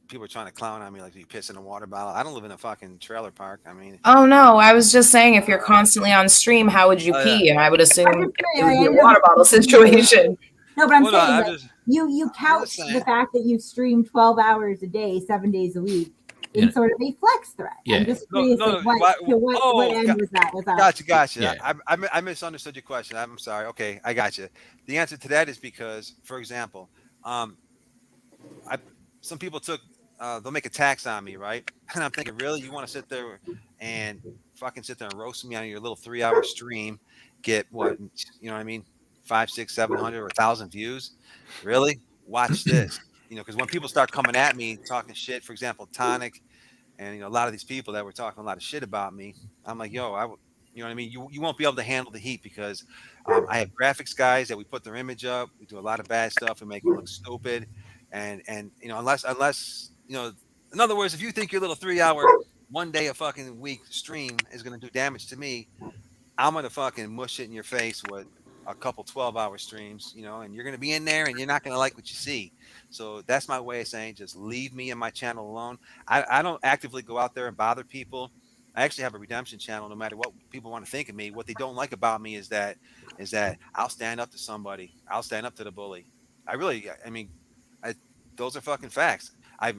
people were trying to clown on me, like you piss in a water bottle. I don't live in a fucking trailer park. I mean, oh no, I was just saying, if you're constantly on stream, how would you pee? And I would assume it would be a water bottle situation. No, but I'm saying you couch the fact that you stream 12 hours a day, 7 days a week in sort of a flex threat. Yeah. I'm just curious, what end was that? Gotcha. Yeah. I misunderstood your question. I'm sorry. Okay, I got you. The answer to that is because, for example, some people they'll make a tax on me, right? And I'm thinking, really, you want to sit there and fucking sit there and roast me on your little 3-hour stream, get what, you know what I mean, 500, 600, 700 or 1,000 views? Really? Watch this. You know, because when people start coming at me talking shit, for example, Tonic, and you know, a lot of these people that were talking a lot of shit about me, I'm like, yo, you know what I mean? You won't be able to handle the heat because I have graphics guys that we put their image up. We do a lot of bad stuff and make it look stupid. And you know, unless you know, in other words, if you think your little 3-hour, 1 day a fucking week stream is gonna do damage to me, I'm gonna fucking mush it in your face with a couple 12-hour streams, you know, and you're gonna be in there and you're not gonna like what you see. So that's my way of saying, just leave me and my channel alone. I don't actively go out there and bother people. I actually have a redemption channel. No matter what people want to think of me, what they don't like about me is that I'll stand up to somebody. I'll stand up to the bully. I mean, those are fucking facts. I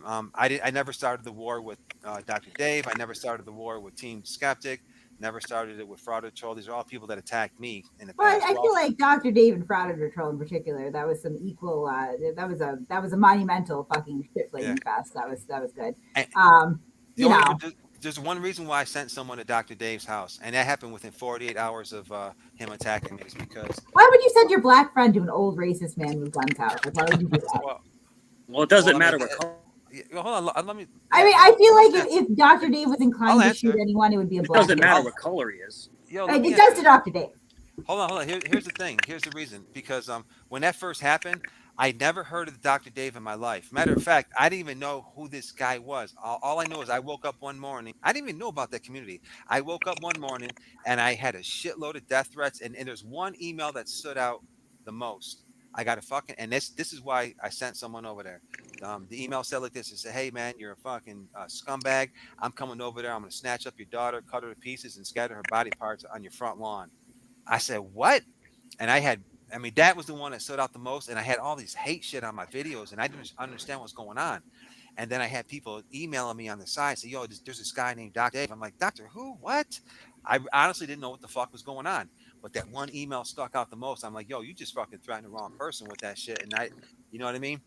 never started the war with Dr. Dave. I never started the war with Team Skeptic. Never started it with Frauder Troll. These are all people that attacked me in the past. Well, I feel like Dr. Dave and Frauder Troll in particular, that was some equal. That was a monumental fucking shit flaming fest. That was good. You know, there's one reason why I sent someone to Dr. Dave's house, and that happened within 48 hours of him attacking me. Is because why would you send your black friend to an old racist man with guns out? Like, why would you do that? Well, it doesn't matter what color. Hold on, let me. I mean, I feel like if Dr. Dave was inclined to shoot anyone, it would be a black. It doesn't matter what color he is. It does to Dr. Dave. Hold on. Here's the thing. Here's the reason. Because when that first happened, I never heard of Dr. Dave in my life. Matter of fact, I didn't even know who this guy was. All I know is I woke up one morning. I didn't even know about that community. I woke up one morning and I had a shitload of death threats. And there's one email that stood out the most. I got a fucking, and this is why I sent someone over there. The email said like this. It said, hey man, you're a fucking scumbag. I'm coming over there. I'm going to snatch up your daughter, cut her to pieces, and scatter her body parts on your front lawn. I said, what? And that was the one that stood out the most. And I had all these hate shit on my videos, and I didn't understand what's going on. And then I had people emailing me on the side, say, yo, there's this guy named Dr. Dave. I'm like, Doctor who? What? I honestly didn't know what the fuck was going on. But that one email stuck out the most. I'm like, yo, you just fucking threatened the wrong person with that shit. And you know what I mean?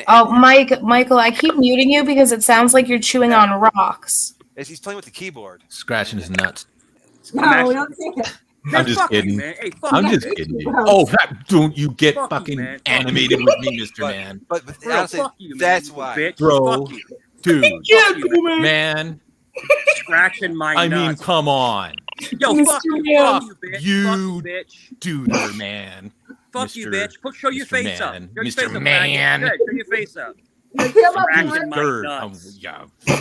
Michael, I keep muting you because it sounds like you're chewing on rocks. He's playing with the keyboard. Scratching his nuts. No, don't say that. I'm just kidding. Man. Hey, I'm just kidding. Oh, don't you get fucking animated with me, Mr. Man. But honestly, that's why. Bitch. Bro, dude, man. Scratching my nuts. I mean, come on. Yo, fuck you, bitch. You, bitch. Dude, man. Fuck you, bitch. Show your face up. Mr. Man. Show your face up. Scratching my nuts.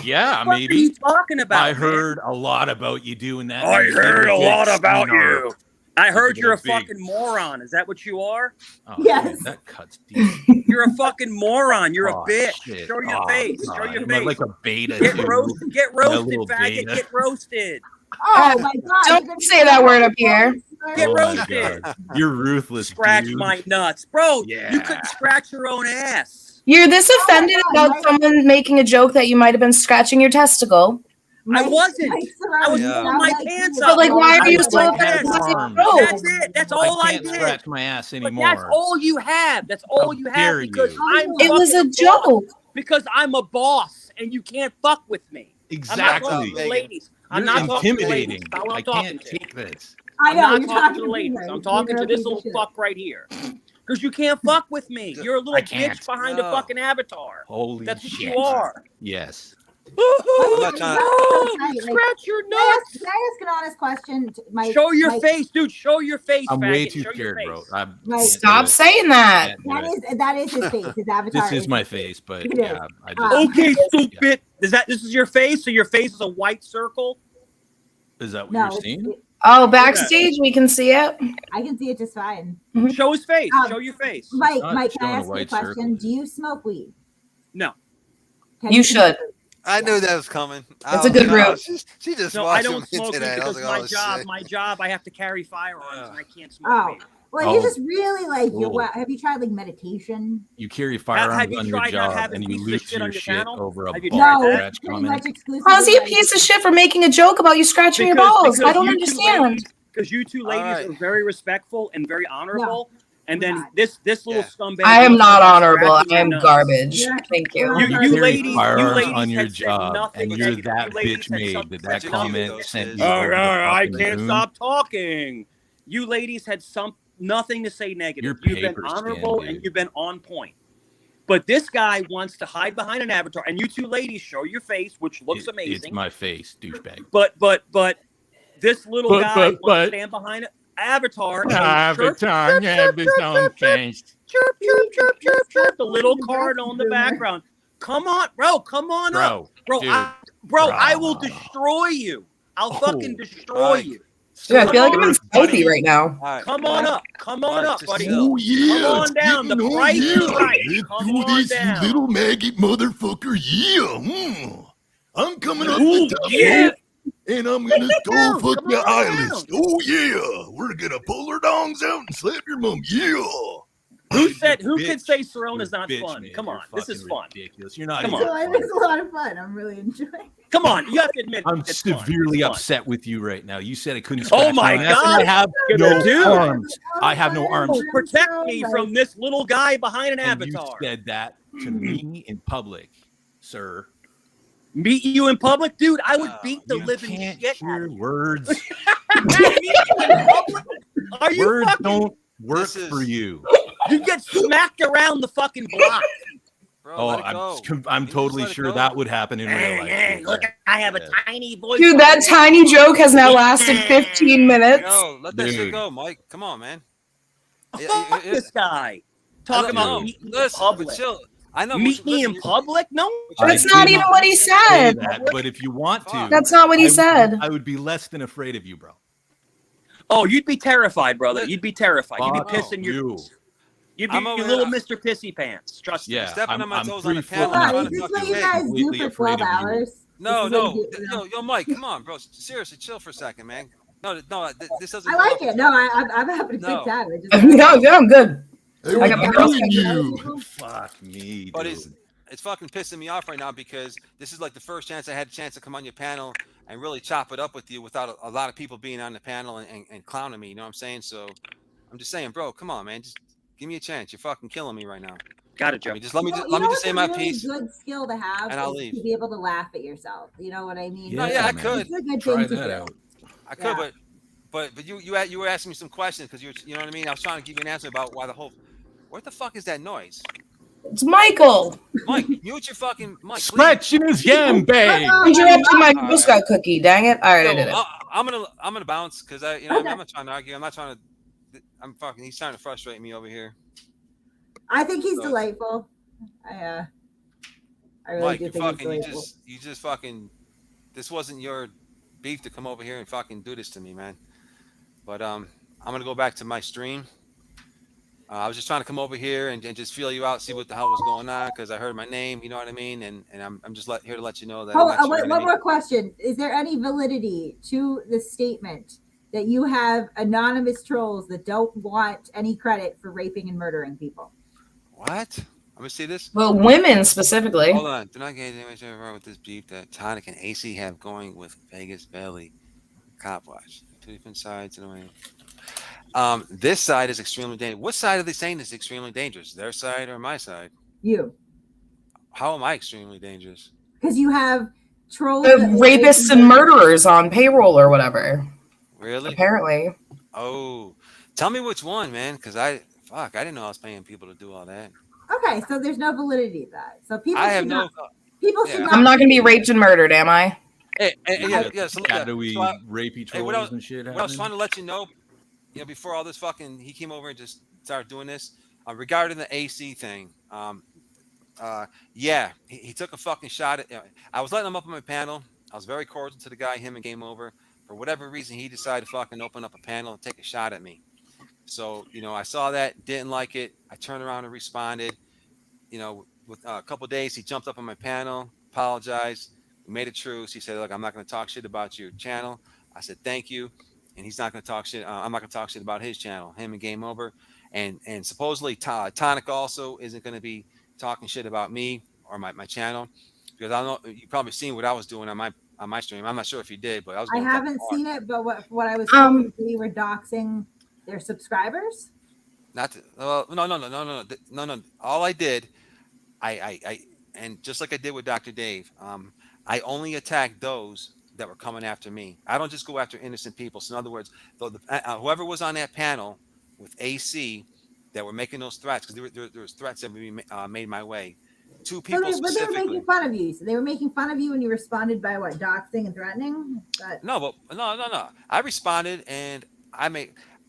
Yeah, What maybe. are you talking about? I heard a lot about you doing that. I heard a lot about you. I heard you're a fucking moron. Is that what you are? Oh, yes. Man, that cuts deep. You're a fucking moron. You're a bitch. Shit. Show your face. Show your face. Like a beta. Get roasted. Get roasted, faggot. Beta. Get roasted. Oh my God! Don't say that word up here. Get Oh roasted. You're ruthless. Scratch dude. my nuts, bro. Yeah. You could scratch your own ass. You're this offended about someone making a joke that you might have been scratching your testicle. I wasn't. I was Yeah. pulling my pants up. But like, why are you I so pulled my offended? pants. No. That's it. That's all I can't did. scratch my ass But anymore. that's all you have. That's all you have dare because you. I'm. It was a fucking boss. joke. Because I'm a boss and you can't fuck with me. I'm not talking to the Exactly. ladies. I'm You're not talking to the intimidating. ladies. That's what I I'm talking can't to. take this. I I'm know not you're talking to the me, ladies. right? I'm talking to You're this a piece little of shit. fuck right here. Because you can't fuck with me. You're a little I can't. bitch behind a fucking avatar. Holy That's what shit. you are. Yes. not trying to- Scratch your nuts. Can I ask an honest question? Show your face, dude. Show your face. I'm way faggot. too Show your scared, bro. face. Stop saying that. That is his face. His avatar. This is my face, but It yeah, is. I just, Okay, stupid. This is your face? So your face is a white circle? is that what No, you're seeing? Oh, backstage we can see it. I can see it just fine. Show his face. Show your face. Mike, not Mike, can I showing a ask you a white question? circle. Do you smoke weed? No. Can You should. I knew that was coming. It's a good route. She just No, I watched don't him smoke into weed that. I was because like, oh, my job, I have to carry firearms and I can't smoke Oh. weed. Well, Oh. you just really like your. Cool. Have you tried like meditation? You carry Have firearms you on your tried not job having and you pieces of lose shit on your your shit panel? over a Have you ball tried No, that? scratch pretty comment. much exclusively. How's he a piece of shit for making a joke about you scratching your balls? I don't understand. Because you two ladies are very respectful and very honorable. And we're then not. this little scumbag. I am not honorable. scratching I am your nuts. garbage. Yeah. Thank you. You- You carry ladies firearms on had your said job, nothing and you're negative. that You ladies bitch had made something that that said comment nothing. sent you Oh, over the I fucking can't moon. stop talking. You ladies had nothing to say negative. You're You've been paper skin, honorable dude. and you've been on point. But this guy wants to hide behind an avatar, and you two ladies show your face, which looks It's amazing. my face, douchebag. But this little guy wants to stand behind an avatar. and chirp, chirp, chirp, chirp, chirp, chirp, chirp, the little card on the background. Come on, bro. Come on up. Bro, dude, I will destroy you. I'll fucking destroy you. Dude, I feel like I'm in Sophie right now. all right. Come on up. Come on up, buddy. Oh, yeah. Come on down. The price is right. Let's Come do on this, down. you little maggot motherfucker. Yeah. I'm coming up Ooh, the top yeah. rope, and I'm going to down. go fuck Come the on eyelids. down. Oh, yeah. We're going to pull our dongs out and slap your mum. Yeah. Who could say Serona's You're not bitch, fun? man. Come You're on. This is fucking fun. ridiculous. You're not Come even on. So fun. it's a lot of fun. I'm really enjoying. Come on. You have to admit I'm it's fun. severely It's fun. upset with you right now. You said I couldn't. Oh scratch my my ass, and God. I have Dude. no arms. I have no arms. Protect me from this little guy behind an And avatar. you said that to me in public, sir. Meet you in public, dude. I would beat the You living can't shit out hear of you. words. Meet you in public? Are you Words fucking? don't work This is- for you. You get smacked around the fucking block. Bro, Oh, let it go. I'm just totally let it sure go. that would happen in real Hey, life. hey, look, I have a tiny voice. Dude, that tiny joke has now lasted 15 minutes. Yo, let that shit Dude. go, Mike. Come on, man. Fuck this guy. Talking about Dude. meet me in Listen, public. chill. I know. Meet me in listen, public? No. That's I not did even what he say said. that, but if you want to, That's not what he said. I would be less than afraid of you, bro. Oh, you'd be terrified, brother. You'd be terrified. You'd Fuck be pissing your. you. You'd be I'm your over little here. Mr. Pissy Pants. Trust me. Yeah, stepping on my I'm toes on the 3 panel. foot I'm Hold trying on, to is this fuck what you. you guys do completely for afraid 12 of you. hours? No, This is no, what you do- yo, Mike, come on, bro. Seriously, chill for a second, man. No, this doesn't. I like it. No, I'm happy to No. fix that. Yeah, I'm good. Hey, I we're got my girls killing you. Fuck me, But dude. it's fucking pissing me off right now because this is like the first chance I had a chance to come on your panel and really chop it up with you without a lot of people being on the panel and clowning me. You know what I'm saying? So I'm just saying, bro, come on, man. Just give me a chance. You're fucking killing me right now. Got it, I Joe. mean, just let me You just know let me just what's say a my really piece. good skill to have and I'll is leave. to be able to laugh at yourself. You know what I mean? No, yeah, I man. could. It's a good Try thing to that do. out. I could, Yeah. but you were asking me some questions because you know what I mean. I was trying to give you an answer about why the whole. What the fuck is that noise? It's Michael. Mike, mute your fucking mic. please. Scratching his yam bag. Interrupting my All Girl Scout cookie. Dang it! All right, I So, did it. I'm gonna bounce because I, you know, Okay. I'm not trying to argue. I'm not trying to. I'm fucking. He's trying to frustrate me over here. I think he's So- delightful. I really Mike, do you think fucking, he's you delightful. just fucking. This wasn't your beef to come over here and fucking do this to me, man. But I'm gonna go back to my stream. I was just trying to come over here and just feel you out, see what the hell was going on, because I heard my name, you know what I mean, and I'm just here to let you know that. Oh, I'm not wait, your one enemy. more question. Is there any validity to the statement that you have anonymous trolls that don't want any credit for raping and murdering people? What? Let me see this. Well, women specifically. Hold on. Do not get anything wrong with this beef that Tonic and AC have going with Vegas Belly. Cop watch. Two different sides in a way. This side is extremely dangerous. What side are they saying is extremely dangerous? Their side or my side? You. How am I extremely dangerous? Because you have trolls. The that- rapists and murderers on payroll or whatever. Really? Apparently. Oh, tell me which one, man. Because I didn't know I was paying people to do all that. Okay, so there's no validity to that. So people I have should no. not- People should not. I'm not going to be raped and murdered, am I? Shadowy rapey trolls and shit. What I was trying to let you know, before all this fucking, he came over and just started doing this regarding the AC thing. He took a fucking shot at. I was letting him up on my panel. I was very cordial to the guy, him and Game Over. For whatever reason, he decided to fucking open up a panel and take a shot at me. So, I saw that, didn't like it. I turned around and responded. With a couple of days, he jumped up on my panel, apologized. We made a truce. He said, look, I'm not going to talk shit about your channel. I said, thank you. And he's not going to talk shit. I'm not going to talk shit about his channel, him and Game Over. And supposedly Tonic also isn't going to be talking shit about me or my channel, because I don't know, you probably seen what I was doing on my stream. I'm not sure if you did, but I haven't seen it, but what I was told, we were doxing their subscribers. No. All I did, I and just like I did with Dr. Dave, I only attacked those that were coming after me. I don't just go after innocent people. So in other words, whoever was on that panel with AC that were making those threats, because there was threats that were made my way. Two people specifically. But they were making fun of you. So they were making fun of you, and you responded by what, doxing and threatening? No. I responded, and I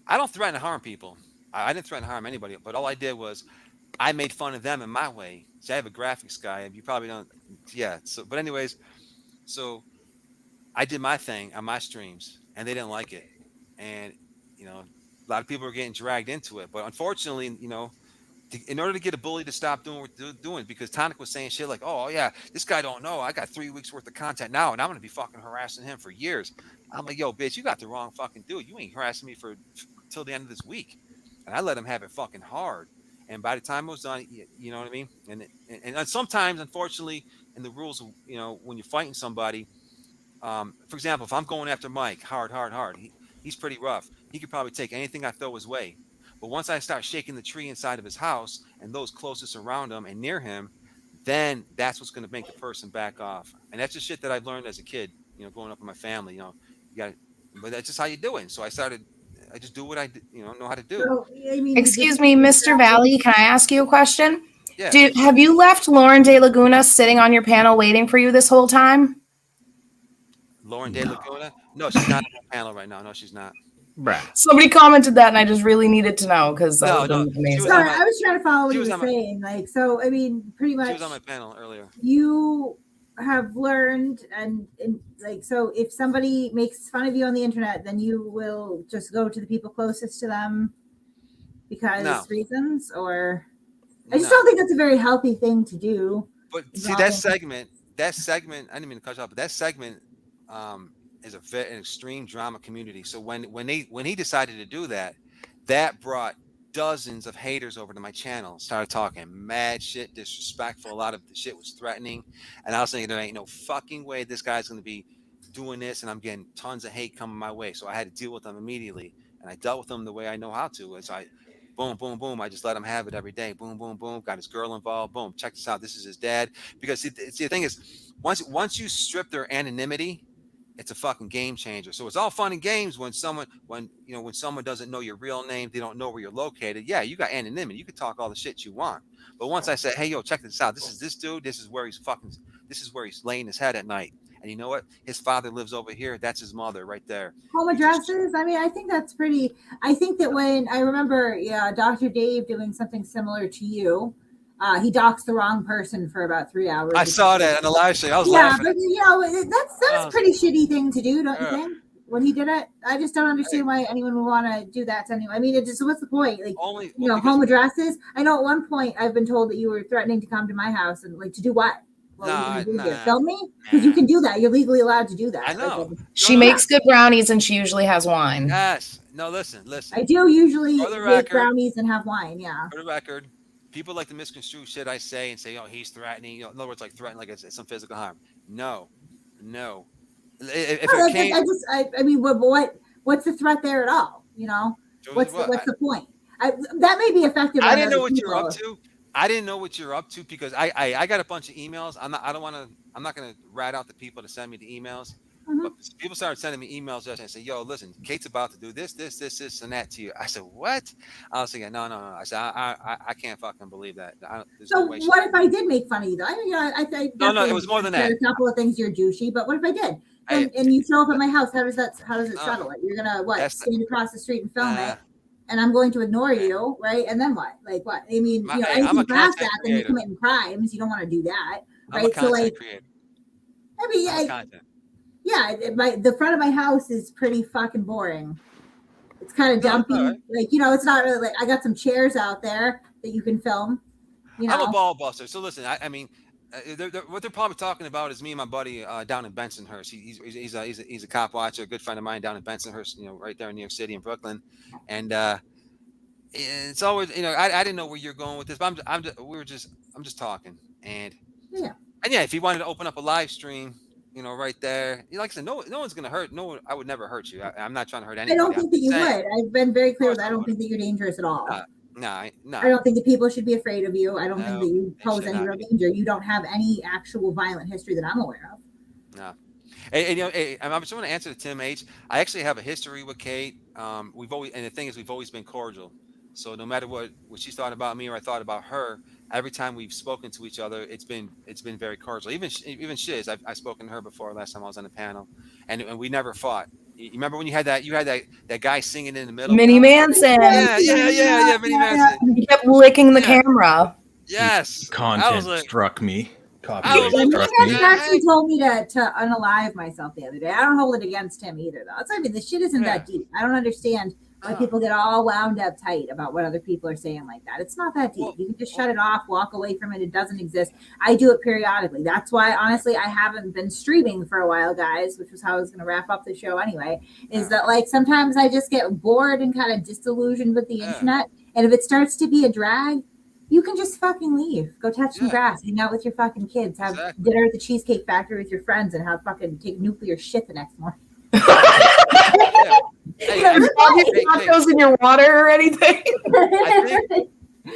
don't threaten to harm people. I didn't threaten to harm anybody, but all I did was I made fun of them in my way. See, I have a graphics guy. You probably don't. Yeah. So, but anyways, so I did my thing on my streams, and they didn't like it, and a lot of people were getting dragged into it. But unfortunately, in order to get a bully to stop doing what they're doing, because Tonic was saying shit like, oh yeah, this guy don't know, I got 3 weeks worth of content now, and I'm gonna be fucking harassing him for years. I'm like, yo, bitch, you got the wrong fucking dude. You ain't harassing me till the end of this week. And I let him have it fucking hard. And by the time it was done, you know what I mean? And sometimes, unfortunately, in the rules of, when you're fighting somebody, for example, if I'm going after Mike hard, he's pretty rough. He could probably take anything I throw his way. But once I start shaking the tree inside of his house and those closest around him and near him, then that's what's going to make the person back off. And that's just shit that I've learned as a kid, growing up in my family. But that's just how you do it. So I just do what I know how to do. So, Excuse me, Mr. Valley, can I ask you a question? Yeah. Have you left Lauren De Laguna sitting on your panel waiting for you this whole time? Lauren De Laguna? No, she's not on the panel right now. No, she's not. Bruh. Somebody commented that, and I just really needed to know, because that would have been amazing. Sorry, I was trying to follow what you were saying. Pretty much. She was on my panel earlier. You have learned, and so if somebody makes fun of you on the internet, then you will just go to the people closest to them because reasons, or I just don't think that's a very healthy thing to do. But see, that segment, I didn't mean to cut you off, but that segment is an extreme drama community. So when he decided to do that, that brought dozens of haters over to my channel, started talking mad shit, disrespectful. A lot of the shit was threatening, and I was thinking, there ain't no fucking way this guy's going to be doing this, and I'm getting tons of hate coming my way. So I had to deal with them immediately, and I dealt with them the way I know how to. So I boom, boom, boom. I just let him have it every day. Boom, boom, boom. Got his girl involved. Boom. Check this out. This is his dad. Because see, the thing is, once you strip their anonymity, it's a fucking game changer. So it's all fun and games when someone doesn't know your real name, they don't know where you're located. Yeah, you got anonymity. You can talk all the shit you want. But once I say, hey, yo, check this out. This is this dude. This is where he's laying his head at night. And you know what? His father lives over here. That's his mother right there. Home addresses. I think that's pretty. I think that when I remember, Dr. Dave doing something similar to you, he doxed the wrong person for about 3 hours. I saw that on the live stream. I was laughing. But that's a pretty shitty thing to do, don't you think? When he did it, I just don't understand why anyone would want to do that to anyone. I mean, what's the point? Home addresses. I know at one point I've been told that you were threatening to come to my house and to do what? Film me? Because you can do that. You're legally allowed to do that. I know. She makes good brownies, and she usually has wine. Yes. No, listen. I do usually make brownies and have wine. Yeah. For the record, people like to misconstrue shit I say and say, "Oh, he's threatening." In other words, like threatening, like it's some physical harm. No. What's the threat there at all? What's the point? That may be effective. I didn't know what you're up to. I didn't know what you're up to because I got a bunch of emails. I'm not going to rat out the people to send me the emails. But people started sending me emails yesterday and say, "Yo, listen, Kate's about to do this, and that to you." I said, "What?" I was thinking, no. I said, I can't fucking believe that. There's So no way. what if I did make fun of you though? No, it was more than that. A couple of things you're douchey, but what if I did? And you show up at my house? How does it settle it? You're gonna stand across the street and film it, and I'm going to ignore you, right? And then what? Like what? I mean, anything past that, then you're committing crimes. You don't want to do that, right? I'm a content creator. I mean, the front of my house is pretty fucking boring. It's kind of dumpy. Right. Like, it's not really like I got some chairs out there that you can film. I'm a ball buster. So listen, I mean, what they're probably talking about is me and my buddy down in Bensonhurst. He's a cop watcher, a good friend of mine down in Bensonhurst, right there in New York City in Brooklyn. And it's always, I didn't know where you're going with this, but I'm just talking. And if you wanted to open up a live stream, right there. Like I said, no one's gonna hurt. No one, I would never hurt you. I'm not trying to hurt anybody. I don't think that you would. I've been very clear that I don't think that you're dangerous at all. No. I don't think that people should be afraid of you. I don't think that you pose any real danger. You don't have any actual violent history that I'm aware of. No. Hey, I just want to answer to Tim H. I actually have a history with Kate. We've always been cordial. So no matter what she's thought about me or I thought about her, every time we've spoken to each other, it's been very cordial. Even Shiz, I've spoken to her before. Last time I was on the panel, and we never fought. You remember when you had that guy singing in the middle? Minnie Manson. Yeah, Minnie Manson. He kept licking the camera. Yes. Content struck me. He actually told me to unalive myself the other day. I don't hold it against him either, though. This shit isn't that deep. I don't understand why people get all wound up tight about what other people are saying like that. It's not that deep. You can just shut it off, walk away from it. It doesn't exist. I do it periodically. That's why, honestly, I haven't been streaming for a while, guys, which was how I was going to wrap up the show anyway, is that like sometimes I just get bored and kind of disillusioned with the internet. And if it starts to be a drag, you can just fucking leave. Go touch some grass, hang out with your fucking kids, have dinner at the Cheesecake Factory with your friends, and have fucking take nuclear shit the next morning. Tacos in your water or anything?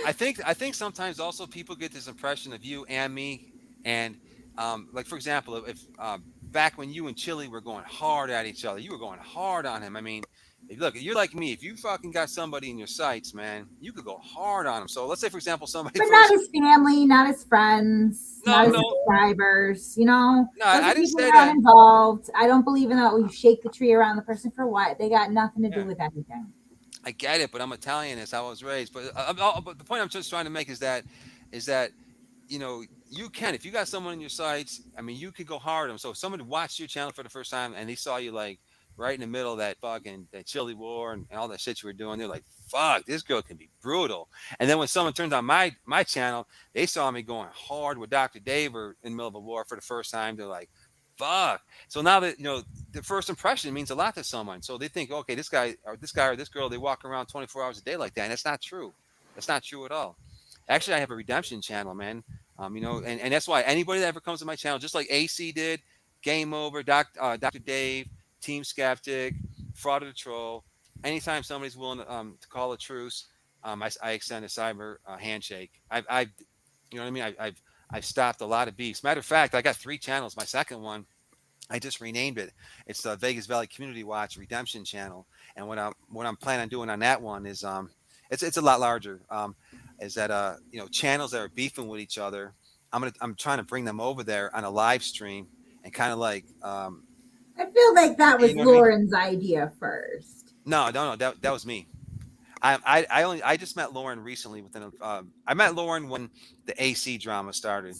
I think sometimes also people get this impression of you and me, and like for example, if back when you and Chili were going hard at each other, you were going hard on him. I mean, look, you're like me. If you fucking got somebody in your sights, man, you could go hard on them. So let's say, for example, somebody. But not his family, not his friends, not his subscribers. No, I didn't say that. Involved. I don't believe in that. You shake the tree around the person for what? They got nothing to do with anything. I get it, but I'm Italian. That's how I was raised. But the point I'm just trying to make is that you can, if you got someone in your sights, I mean, you could go hard on them. So if somebody watched your channel for the first time and they saw you like right in the middle of that chili war and all that shit you were doing, they're like, fuck, this girl can be brutal. And then when someone turns on my channel, they saw me going hard with Dr. Dave in the middle of a war for the first time. They're like, fuck. So now that, the first impression means a lot to someone. So they think, okay, this guy or this girl, they walk around 24 hours a day like that. And that's not true. That's not true at all. Actually, I have a redemption channel, man. And that's why anybody that ever comes to my channel, just like AC did, Game Over, Dr. Dave, Team Skeptic, Fraud of the Troll, anytime somebody's willing to call a truce, I extend a cyber handshake. I've stopped a lot of beefs. Matter of fact, I got 3 channels. My second one, I just renamed it. It's the Vegas Valley Community Watch Redemption Channel. And what I'm planning on doing on that one is it's a lot larger. Is that channels that are beefing with each other, I'm trying to bring them over there on a live stream and kind of like I feel like that was Lauren's idea first. No, that was me. I just met Lauren recently. I met Lauren when the AC drama started,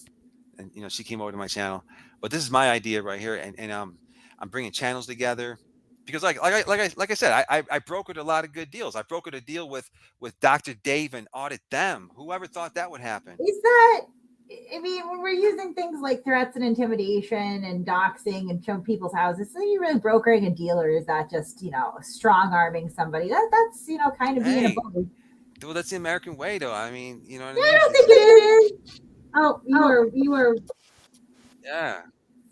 and she came over to my channel. But this is my idea right here, and I'm bringing channels together because like I said, I brokered a lot of good deals. I brokered a deal with Dr. Dave and Audit them. Whoever thought that would happen? Is that? I mean, when we're using things like threats and intimidation and doxing and showing people's houses, are you really brokering a deal, or is that just, strong arming somebody? That's kind of being a bully. Well, that's the American way, though. I mean, what I mean? I don't think it is. Oh, you were. Yeah.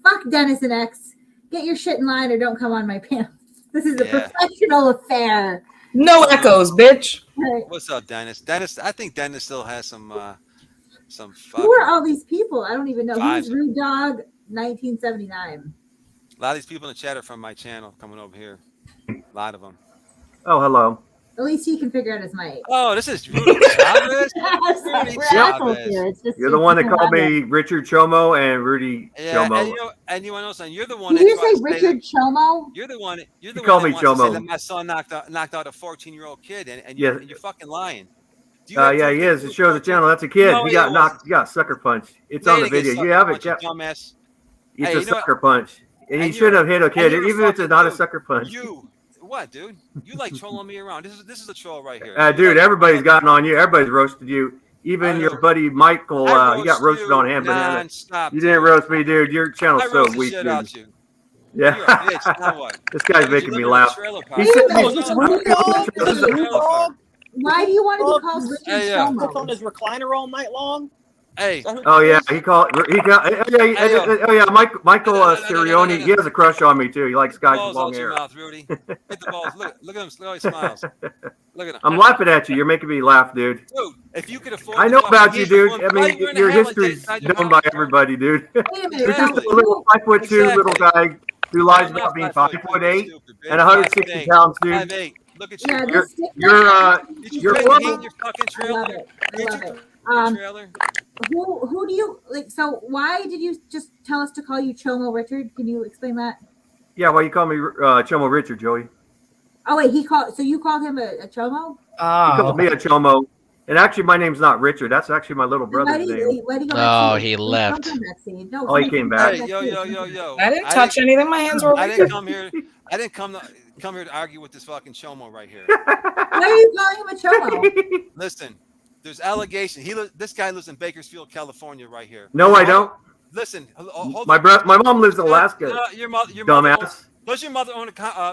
Fuck Dennis and X. Get your shit in line or don't come on my panel. This is a professional affair. No echoes, bitch. What's up, Dennis? I think Dennis still has some Who are all these people? I don't even know. Who's Rude Dog 1979? A lot of these people in the chat are from my channel coming over here. A lot of them. Oh, hello. At least he can figure out his mic. Oh, this is Rudy Chavez. Rudy Chavez. You're the one that called me Richard Chomo and Rudy Chomo. And you know something? You're the one. Did you say Richard Chomo? You're the one. You're the one that wants to say Chomo. that my son knocked out a 14-year-old kid, and Yeah. you're fucking lying. Yeah, he is. It shows the channel. That's a kid. No, he got knocked. He got sucker punched. It's on the video. You have it. Yeah. Dumbass. It's Hey, a sucker punch. And he should have hit a kid, even if it's not a sucker punch. What, dude? You like trolling me around? This is a troll right here. Dude, everybody's gotten on you. Everybody's roasted you. Even your buddy Michael, he got roasted on Ham Banana. You didn't roast me, dude. Your channel's so weak, dude. You. Yeah. You're a bitch. Now what? This guy's making me laugh. Why do you want to be called Richard Chomo? On his recliner all night long. Hey. Oh yeah, Michael Sirioni, he has a crush on me too. He likes guys with long hair. Mouth, Rudy. Hit the balls. Look at him. Look how he smiles. Look at him. I'm laughing at you. You're making me laugh, dude. Dude, if you could afford, I know about you, dude. I mean, your history's known by everybody, dude. Wait a minute. You're just a little 5'2" little guy who lies about being 5'8" and 160 pounds, dude. 5'8". Look at you. Yeah, you're horrible. Your fucking trailer. I love it. Who do you like? So why did you just tell us to call you Chomo Richard? Can you explain that? Yeah, why you call me Chomo Richard, Joey? Oh wait, so you called him a Chomo? He called me a Chomo. And actually, my name's not Richard. That's actually my little brother's name. He left. Oh, he came back. Hey, yo. I didn't touch anything. My hands were. I didn't come here. I didn't come here to argue with this fucking Chomo right here. Why are you calling him a Chomo? Listen, there's allegations. This guy lives in Bakersfield, California, right here. No, I don't. Listen, hold my mom lives in Alaska. Your mother, dumbass. Does your mother own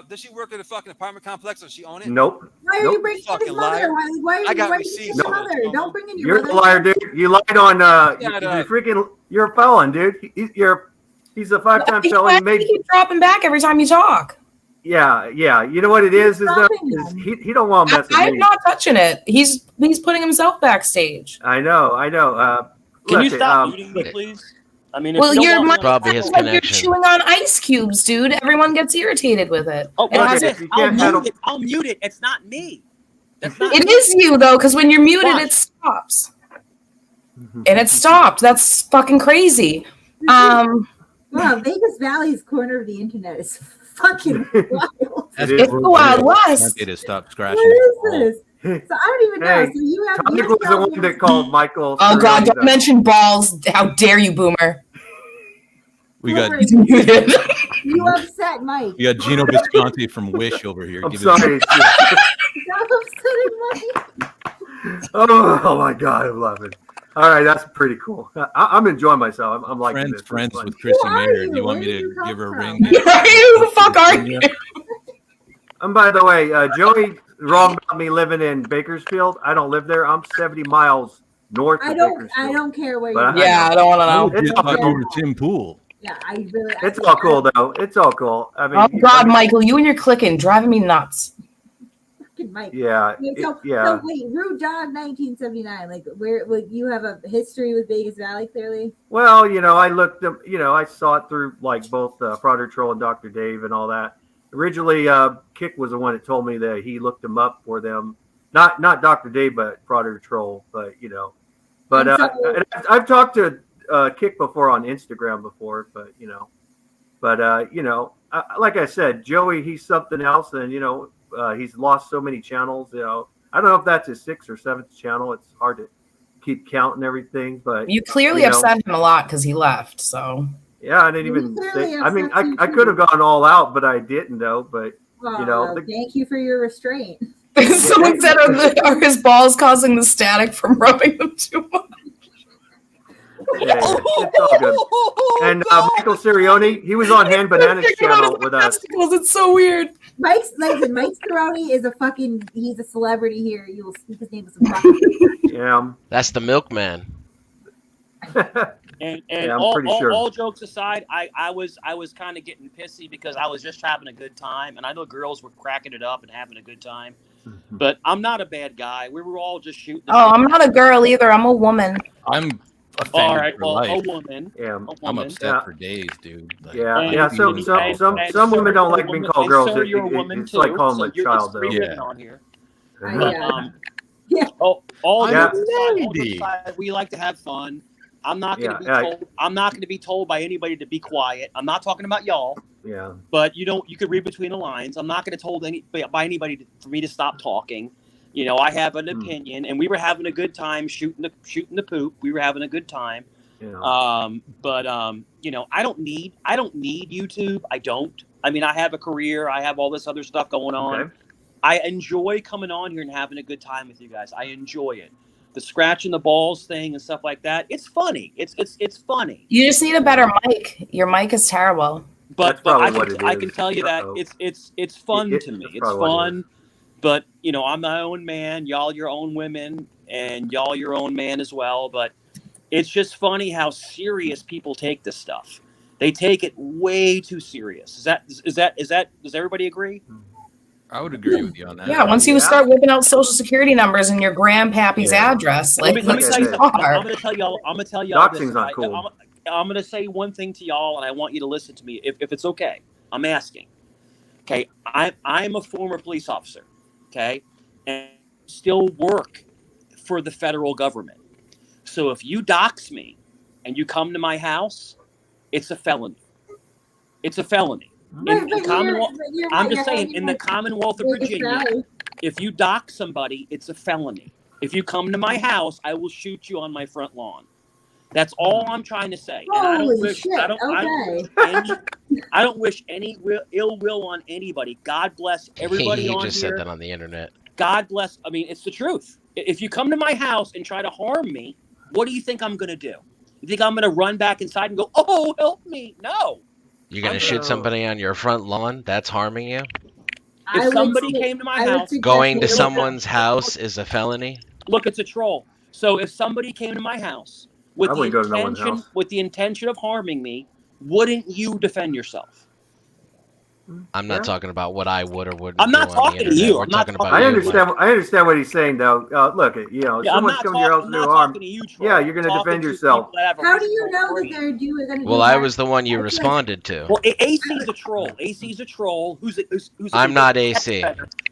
does she work at a fucking apartment complex or does she own it? Nope. Why are you bringing in his mother? Why I got bringing receipts. your mother? Don't bring in your You're mother. a liar, dude. You lied on you're a felon, dude. He's a 5-time felon. He keeps dropping back every time you talk. Yeah. You know what it is he don't want to mess with me. I'm not touching it. He's putting himself backstage. I know. Can you stop muting me, please? I mean, well, you're probably his like connection. you're chewing on ice cubes, dude. Everyone gets irritated with it. Oh, I'll mute it. It's not me. That's not it is you though, because when you're muted, it stops. And it stopped. That's fucking crazy. Wow, Vegas Valley's corner of the internet is fucking wild. It's the Wild West. It is stop scratching. What is this? So I don't even know. Hey, So you have Tommy was the one that called Michael. Oh God! Don't mention balls. How dare you, Boomer? We got you upset Mike. We got Gino Visconti from Wish over here. I'm sorry. Stop upsetting Mike. Oh my God, I'm laughing. All right, that's pretty cool. I'm enjoying myself. I'm liking this. Friends with Chrissy Mayer. Do you want me to give her a ring? Who the fuck are you? And by the way, Joey, wrong about me living in Bakersfield. I don't live there. I'm 70 miles north of Bakersfield. I don't care where you But live. I don't want to know. It's all over Tim Pool. Yeah, I really. It's all cool though. It's all cool. I mean, Oh God, Michael, you and your clicking driving me nuts. Fucking Mike. Yeah. So wait, Rude Dog 1979. Like, where you have a history with Vegas Valley, clearly. Well, I looked up. I saw it through like both Prodder Troll and Dr. Dave and all that. Originally, Kick was the one that told me that he looked them up for them. Not Dr. Dave, but Prodder Troll. But But I've talked to Kick before on Instagram before. But like I said, Joey, he's something else, and he's lost so many channels. I don't know if that's his 6th or 7th channel. It's hard to keep counting everything. But you clearly upset him a lot because he left. So. Yeah, I didn't even say. I mean, I could have gone all out, but I didn't, though. But thank you for your restraint. Someone said, "Are his balls causing the static from rubbing them too much?" Yeah, it's all good. And Michael Sirioni, he was on Hand Banana's channel with us. It's so weird. Mike Sirioni is he's a celebrity here. You will speak his name as a Yeah. That's the milkman. And yeah, I'm pretty sure. all jokes aside, I was kind of getting pissy because I was just having a good time, and I know girls were cracking it up and having a good time, but I'm not a bad guy. We were all just shooting. Oh, I'm not a girl either. I'm a woman. I'm All right, for well, life. a woman. Yeah. I'm woman. upset for days, dude. Like, Yeah. Some and women sir, don't you're like a being woman- called and girls. sir, you're a woman It's like too, calling so them a you're child, three though. women on here. I, But, yeah. all Yeah. jokes aside, we like to have fun. I'm not going to be told. I'm not going to be told by anybody to be quiet. I'm not talking about y'all. Yeah. But you could read between the lines. I'm not going to told by anybody for me to stop talking. You know, I have an opinion, and we were having a good time shooting the poop. We were having a good time. Yeah. You know, I don't need YouTube. I don't. I mean, I have a career. I have all this other stuff going on. Okay. I enjoy coming on here and having a good time with you guys. I enjoy it. The scratching the balls thing and stuff like that. It's funny. It's funny. You just need a better mic. Your mic is terrible. But I can tell you that it's fun to me. It's fun. But you know, I'm my own man. Y'all your own women, and y'all your own man as well. But it's just funny how serious people take this stuff. They take it way too serious. Is that? Does everybody agree? I would agree with you on that. Yeah, once you start whipping out social security numbers and your grandpappy's address, like let me tell you something. I'm going to tell y'all. Doxing's not cool. I'm going to say one thing to y'all, and I want you to listen to me if it's okay. I'm asking. Okay, I'm a former police officer. Okay, and still work for the federal government. So if you dox me and you come to my house, it's a felony. It's a felony. I'm just saying, in the Commonwealth of Virginia, if you dox somebody, it's a felony. If you come to my house, I will shoot you on my front lawn. That's all I'm trying to say. And I don't wish any ill will on anybody. God bless everybody on here. You just said that on the internet. God bless. I mean, it's the truth. If you come to my house and try to harm me, what do you think I'm going to do? You think I'm going to run back inside and go, "Oh, help me"? No. You're going to shoot somebody on your front lawn? That's harming you? If somebody came to my house... Going to someone's house is a felony? Look, it's a troll. So if somebody came to my house with the intention of harming me, wouldn't you defend yourself? I'm not talking about what I would or wouldn't. I'm not talking to you. We're talking about I understand what he's saying, though. Look, you know, someone's coming to your house to do harm. Yeah, you're going to defend yourself. How do you know that they're going to do Well, I was the one you responded to. Well, AC's a troll. AC's a troll. Who's I'm not AC.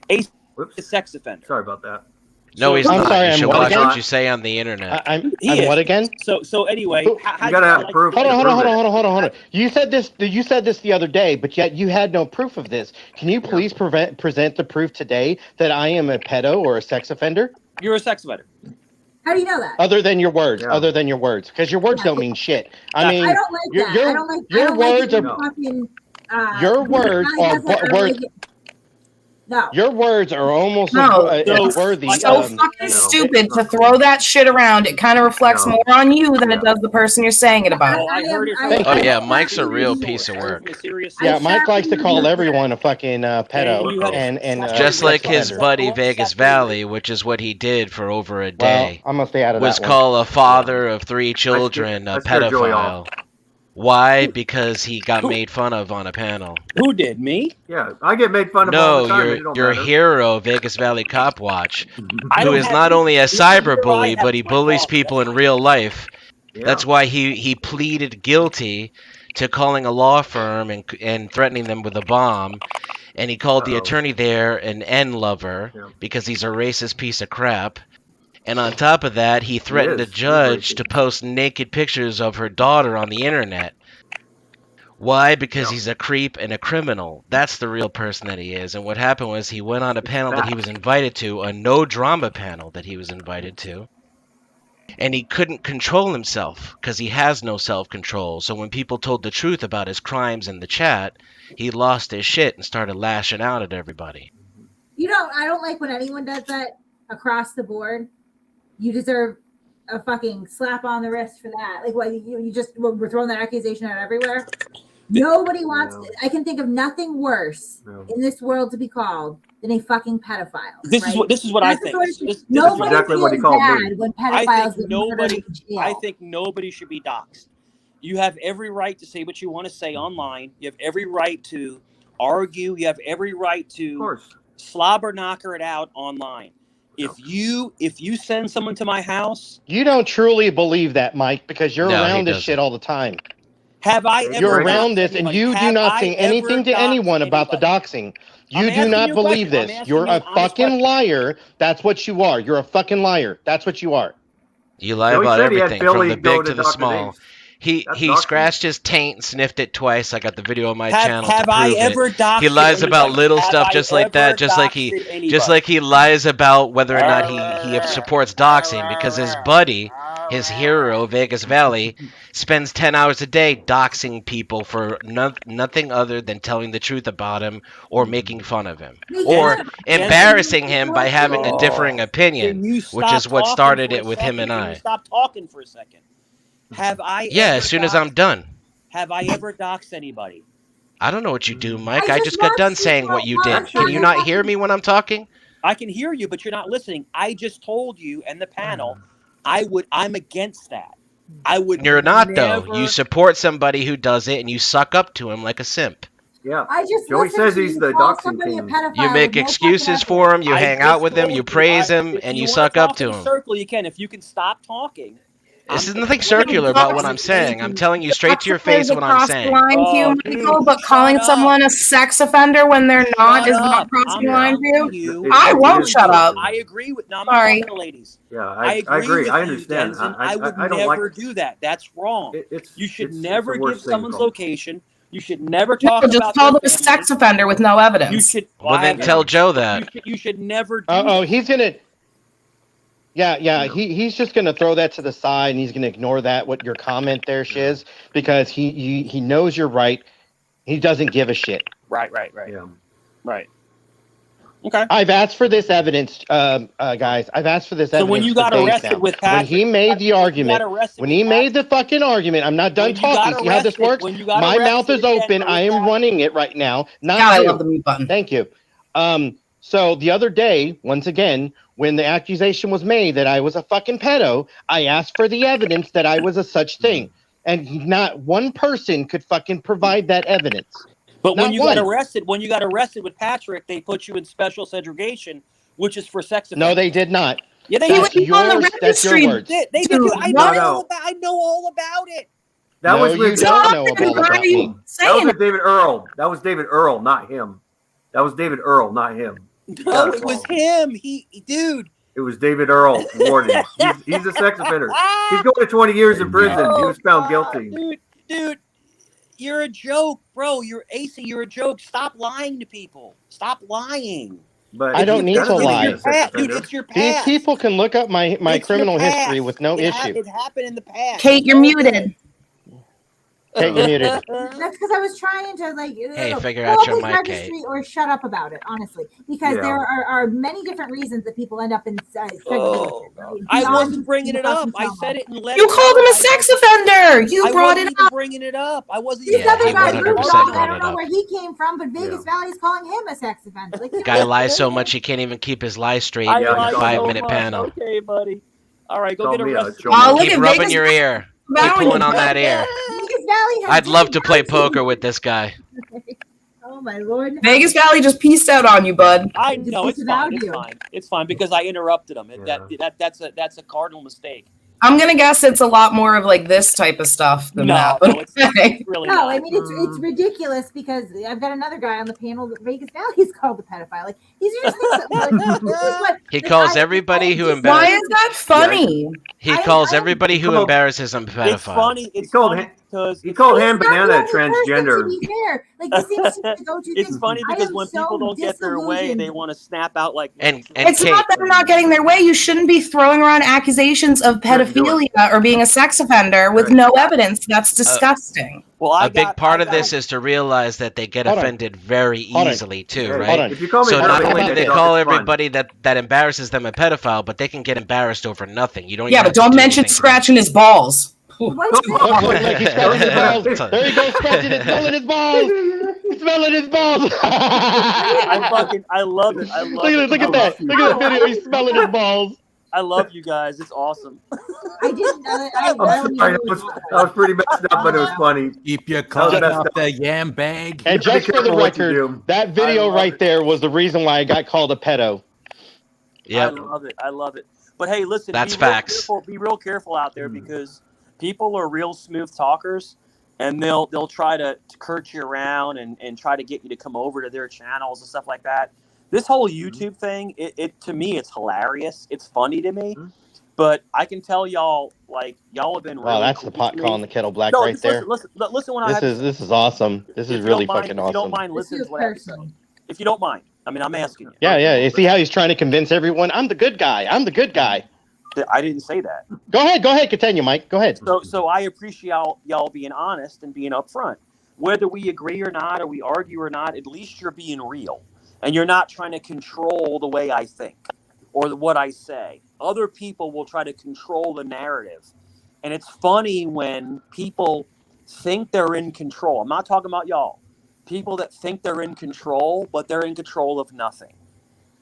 AC is a sex offender. Sorry about that. No, he's not. Sorry, you should watch what you say on the internet. I'm what again? So anyway, you gotta have proof. Hold on. You said this the other day, but yet you had no proof of this. Can you please present the proof today that I am a pedo or a sex offender? You're a sex offender. How do you know that? Other than your words, because your words don't mean shit. I mean, I don't like that. I don't like your words are fucking. Your words are words. No. Your words are almost as worthy. So fucking stupid to throw that shit around. It kind of reflects more on you than it does the person you're saying it about. Oh yeah, Mike's a real piece of work. Yeah, Mike likes to call everyone a fucking pedo, and just like his buddy Vegas Valley, which is what he did for over a day. I'm gonna stay out of that. Was call a father of 3 children a pedophile. Why? Because he got made fun of on a panel. Who did? Me? Yeah, I get made fun of all the time. No, your hero, Vegas Valley Cop Watch, who is not only a cyber bully, but he bullies people in real life. Yeah. That's why he pleaded guilty to calling a law firm and threatening them with a bomb. And he called the attorney there an N-lover because he's a racist piece of crap. And on top of that, he threatened a judge to post naked pictures of her daughter on the internet. Why? Because he's a creep and a criminal. That's the real person that he is. And what happened was he went on a panel that he was invited to, a no-drama panel that he was invited to. And he couldn't control himself because he has no self-control. So when people told the truth about his crimes in the chat, he lost his shit and started lashing out at everybody. I don't like when anyone does that across the board. You deserve a fucking slap on the wrist for that. Like, what we're throwing that accusation out everywhere. Nobody wants. I can think of nothing worse in this world to be called than a fucking pedophile. This is what I think. Nobody exactly what he called me. When pedophiles I think nobody should be doxxed. You have every right to say what you want to say online. You have every right to argue. You have every right to slobber knocker it out online. if you send someone to my house, you don't truly believe that, Mike, because you're No, around he this shit all the time. have I ever You're around doxed this, and anybody? you do Have not I say anything to ever anyone doxed about the anybody? doxing. You I'm do asking not you a believe question. I'm this. asking You're you a an honest fucking question. liar. That's what you are. You're a fucking liar. That's what you are. You lie Joey about said he had everything, from Billy the go big to to the Dr. small. Dave's. He That's he doxing. scratched his taint and sniffed it twice. I got the video on my channel to Have prove I ever it. doxed He lies about anybody? little Have stuff I just like ever that, just like he anybody? lies about whether or not he supports doxing, because his buddy, his hero, Vegas Valley, spends 10 hours a day doxing people for nothing other than telling the truth about him or making fun of him or embarrassing him by having a differing opinion, which is what started it with him and Can you I. stop talking for a second? Have I Yeah, ever as soon as I'm done. Have I ever doxed anybody? I don't know what you do, Mike. I just just got watched done you saying what you did. watch Can you not hear me when I'm talking? I can hear you, but you're not listening. I just told you and the panel, I'm against that. I would You're not, never... though. You support somebody who does it, and you suck up to him like a simp. Yeah. I just Joey listened says to he's you the call doxing somebody a king. pedophile You make with no excuses fucking for him. You I hang out just with him. told You praise him, if and you you wanna suck up talk to in a him. circle, you can. If you can stop talking. This is nothing circular about what I'm saying. I'm telling you straight to your face what I'm saying. Line to you, Michael, but calling someone a sex offender when they're not is not crossing the line for you. I won't shut up. I agree with. No, I'm Sorry. not talking to ladies. Yeah, I agree. with I you, understand. Benson. I would don't never like do that. That's wrong. You should never the give worst thing, someone's bro. location. You should never No, talk just about call their them a family. sex offender with no evidence. You should. Well, then tell Joe that. You should never do Oh, that. he's gonna. Yeah. He's just gonna throw that to the side, and he's gonna ignore that what your comment there, Shiz, because he knows you're right. He doesn't give a shit. Right. Yeah. Right. Okay. I've asked for this evidence, guys. I've asked for this evidence. So when you got for days arrested now. with when Patrick, he made the argument, when he made the fucking argument, I'm not done When you got talking. See how this arrested- works? when you got My mouth arrested is open. again I am with running it right now. Not God, I you. love the mute button. Thank you. So the other day, once again, when the accusation was made that I was a fucking pedo, I asked for the evidence that I was a such thing, and not one person could fucking provide that evidence. But when Not you one. got arrested with Patrick, they put you in special segregation, which is for sex offenders. No, they did not. Yeah, they That's did. on the yours. That's your registry. words. They did. Dude, I what? know all about it. That No, was you with don't know about Why are you me. That was saying with David Earl. That was David Earl, not him. That was David Earl, not him. No, it was him. Dude. It was David Earl, Warden. He's a sex offender. He's going to 20 years in prison. He was found guilty. Dude, you're a joke, bro. You're a joke. Stop lying to people. Stop lying. But I don't need to lie. Dude, it's your These past. people can look up my It's criminal your past. history with no issue. It happened in the past. Kate, you're muted. Kate, you're muted. That's because I was trying to figure pull out up your his mic, registry Kate. or shut up about it, honestly, because Yeah. there are many different reasons that people end up in segregation. Right? I Beyond wasn't just bringing it up. fucking I trauma. said it and let You it called go. him a sex offender. You brought it up. Bringing it up. I wasn't. These Yeah, other he guys 100% moved on. I brought don't it know up. where he came from, but Vegas Valley's calling him a sex offender. Like, Guy lies so much he can't even keep his lies straight I in a lied so 5-minute much. panel. Okay, buddy. All right, go Call get me a arrested. joke. Oh, look Keep at rubbing Vegas your ear. Keep Valley. pulling on that ear. Vegas Valley has I'd love to play DISCRETION. poker with this guy. Oh my lord. Vegas Valley just pieced out on you, bud. I know it's fine. It's you. fine. It's fine because I interrupted him. Yeah. That's a cardinal mistake. I'm gonna guess it's a lot more of like this type of stuff than that. No, it's really No, not. I mean it's ridiculous because I've got another guy on the panel that Vegas Valley's called a pedophile. Like these are just things that, this is what He the calls guy- everybody who Why embarrasses. is that funny? He I- calls I- everybody who Well, embarrasses him a It's pedophile. funny. It's He called funny him- because He called Ham He's not Banana the only person, transgender. To be fair, like this seems to be the go-to it's thing. funny I because am when so people don't get their way, disillusioned. they want to snap out like. And It's Kate, not that they're not getting their way. You shouldn't be throwing around accusations of Shouldn't do it. pedophilia or being a sex offender with Right. no evidence. That's disgusting. Well, a big part of this is to realize that they get Hold on. offended very Hold on. easily too, Hey, right? Hold on. If you call me So a not pedophile, only do it's they fun. call everybody that embarrasses them a pedophile, but they can get embarrassed over nothing. You don't. Yeah, even but have to don't do mention anything to them. scratching his balls. What's Oh, look, like he's scratching his balls. There he goes, scratching his, smelling his balls. He's smelling his balls. I love it. I love it. Look at that. Look at that video. He's smelling his balls. I love you guys. It's awesome. I didn't know that. I I'm don't sorry, even that was pretty messed up, but it was funny. Keep your was clock messed off up. the yam bag. And just for the careful what you record, do. that video right there was the reason why I got called a pedo. Yep. I love it. But hey, listen, That's facts. Be real careful out there because people are real smooth talkers, and they'll try to curt you around and try to get you to come over to their channels and stuff like that. This whole YouTube thing, it to me, it's hilarious. It's funny to me. But I can tell y'all, like, y'all have been really Wow, that's cool the pot with calling me. the kettle black No, right just there. Listen when I have This is awesome. This is really fucking awesome. If you don't mind, listen to what I have to say. If you don't mind. I mean, I'm asking you. Yeah. You see how he's trying to convince everyone? I'm the good guy. I'm the good guy. I didn't say that. Go ahead. Continue, Mike. Go ahead. So I appreciate y'all being honest and being upfront. Whether we agree or not, or we argue or not, at least you're being real. And you're not trying to control the way I think or what I say. Other people will try to control the narrative. And it's funny when people think they're in control. I'm not talking about y'all. People that think they're in control, but they're in control of nothing.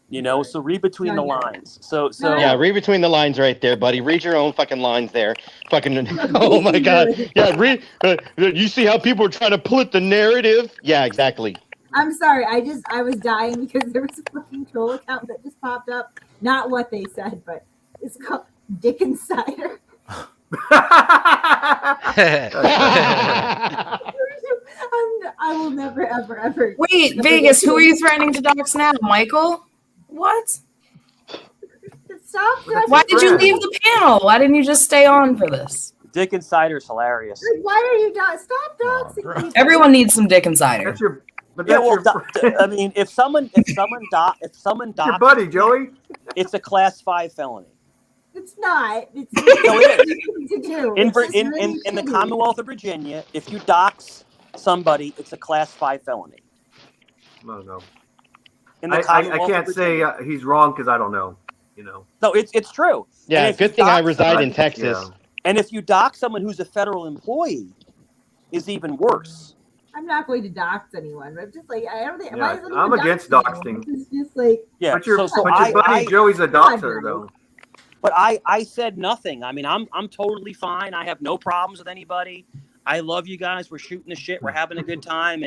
You know, so read between the lines. So yeah, read between the lines right there, buddy. Read your own fucking lines there. Fucking oh my god. Yeah, read. You see how people are trying to put the narrative? Yeah, exactly. I'm sorry. I was dying because there was a fucking troll account that just popped up. Not what they said, but it's called Dick Insider. I will never, ever. Wait, Vegas, who are you threatening to dox now? Michael? What? Stop. Why did you leave the panel? Why didn't you just stay on for this? Dick Insider's hilarious. Why are you stop doxing? Everyone needs some Dick Insider. I mean, if someone doxes your buddy Joey, it's a class 5 felony. It's not. It's no, it is. To do. In the Commonwealth of Virginia, if you dox somebody, it's a class 5 felony. No. I can't say he's wrong because I don't know. You know. No, it's true. Yeah, good thing I reside in Texas. Yeah. And if you dox someone who's a federal employee, is even worse. I'm not going to dox anyone, but just like I don't think I'm against doxing. It's just like but your buddy Joey's a doxer though. But I said nothing. I mean, I'm totally fine. I have no problems with anybody. I love you guys. We're shooting the shit. We're having a good time.